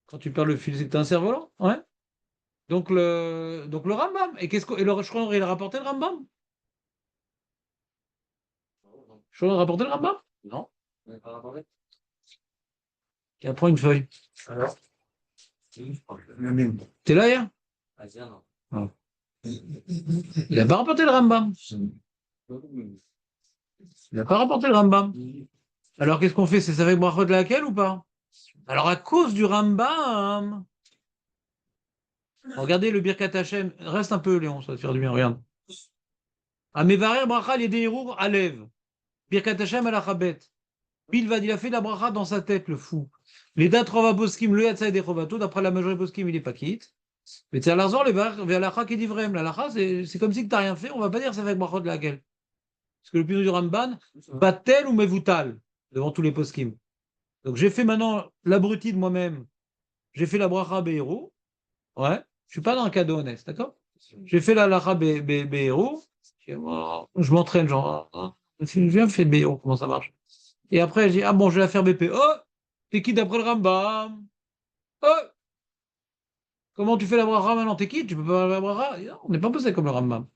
Quand tu perds le fil, c'est que tu un cerf-volant. Ouais. Donc le Rambam. Et le Shron, il a rapporté le Rambam? Shron a rapporté le Rambam? Non. On n'a pas rapporté? Tiens, prends une feuille. Alors? Oui, je crois que T'es là hier? Asien, non. Il n'a pas rapporté le Rambam. Il n'a pas rapporté le Rambam. Alors qu'est-ce qu'on fait? C'est ça avec brachot de laquelle ou pas? Alors à cause du Rambam. Regardez le Birkat Hashem. Reste un peu, Léon, ça va te faire du bien. Regarde. Amevarer bracha l'idéirour alev. Birkat Hashem al achabet. Bilvad, il a fait la bracha dans sa tête, le fou. Les dates Rova Poskim, le Yatsa et des Chovato, d'après la majorité Poskim, il est pas quitte. Mais c'est à l'Arzor, les vers l'Acha qui dit vrem. La Lacha, c'est comme si tu n'as rien fait, on va pas dire que ça fait brachot de laquelle. Parce que le pino du Ramban, batel ou mevutal, devant tous les Poskim. Donc j'ai fait maintenant l'abruti de moi-même. J'ai fait la bracha Be'ero. Ouais. Je suis pas dans un cadeau honnête, d'accord? J'ai fait la lacha Be'ero. Je m'entraîne, genre, hein. Je viens faire Be'ero, comment ça marche? Et après, je dis, ah bon, je vais la faire BP. Oh, t'es qui d'après le Rambam? Oh, comment tu fais la bracha maintenant? T'es qui? Tu peux pas faire la bracha? Non, on n'est pas posé comme le Rambam.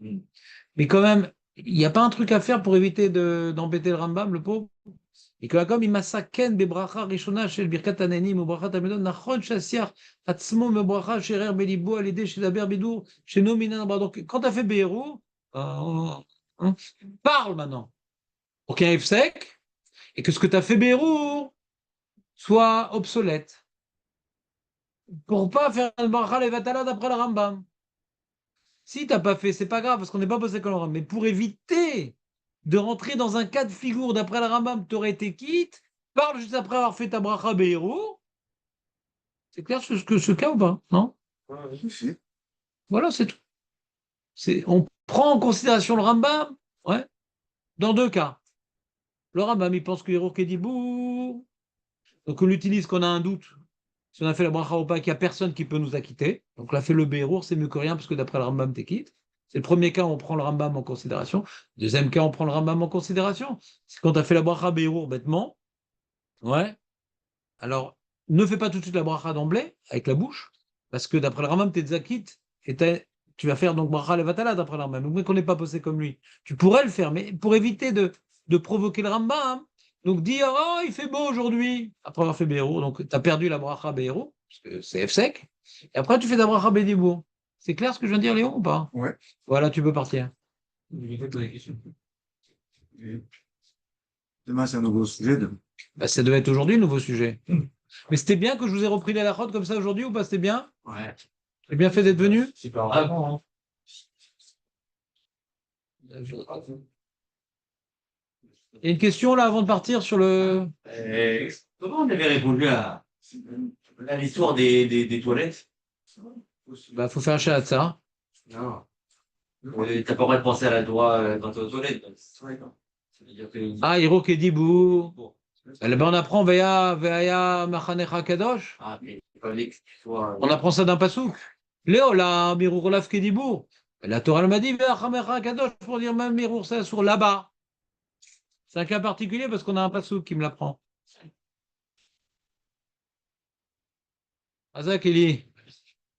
Mais quand même, il n'y a pas un truc à faire pour éviter d'embêter le Rambam, le pauvre. Et que comme il masaken bebracha rishona shel birkat hanenim ou brachat hamidon nachon shasiach atzmo mebracha sherer belibo alidé shedaber bidour sheno minan bar. Donc quand tu as fait Be'ero, parle maintenant. Pour qu'il arrive sec et que ce que tu as fait Be'ero soit obsolète. Pour pas faire une bracha levatala d'après le Rambam. Si tu n'as pas fait, c'est pas grave parce qu'on n'est pas posé comme le Rambam. Mais pour éviter de rentrer dans un cas de figure d'après le Rambam, tu aurais été quitte, parle juste après avoir fait ta bracha Be'ero. C'est clair ce cas ou pas? Non? Voilà, c'est tout. On prend en considération le Rambam, ouais, dans deux cas. Le Rambam, il pense que Hérour Kedibou, donc on l'utilise quand on a un doute. Si on a fait la bracha ou pas, qu'il n'y a personne qui peut nous acquitter. Donc là, fait le Bérour, c'est mieux que rien, parce que d'après le Rambam, t'es quitte. C'est le premier cas où on prend le Rambam en considération. Deuxième cas, on prend le Rambam en considération. C'est quand tu as fait la bracha Bérour bêtement. Ouais. Alors, ne fais pas tout de suite la bracha d'emblée, avec la bouche, parce que d'après le Rambam, t'es quitte, et tu vas faire donc bracha levatala d'après le Rambam. Donc, mais qu'on n'est pas posé comme lui. Tu pourrais le faire, mais pour éviter de provoquer le Rambam, donc dire, oh, il fait beau aujourd'hui, après avoir fait Bérour, donc tu as perdu la bracha Bérour, parce que c'est F-sec, et après tu fais la bracha Bédibour. C'est clair ce que je viens de dire, Léon, ou pas? Ouais. Voilà, tu peux partir. Demain, c'est un nouveau sujet. Bah, ça devait être aujourd'hui le nouveau sujet. Mais c'était bien que je vous ai repris la lachotte comme ça aujourd'hui ou pas? C'était bien? Ouais. J'ai bien fait d'être venu? C'est pas vraiment, hein. Il y a une question là avant de partir sur le. Comment on avait répondu à l'histoire des toilettes? Bah, faut faire un chat ça. Non. T'as pas le droit de penser à la Torah quand t'es aux toilettes. Ça veut dire que... Ah, Hiro Kedibou. Bon. Eh ben, on apprend Veya Machanecha Kadosh. Ah, mais il fallait que tu sois... On apprend ça d'un pasouk. Léo, la Mirur Olav Kedibou. La Torah elle m'a dit Veya Machanecha Kadosh pour dire même Mirur ça sur là-bas. C'est un cas particulier parce qu'on a un pasouk qui me l'apprend. Azak Eli.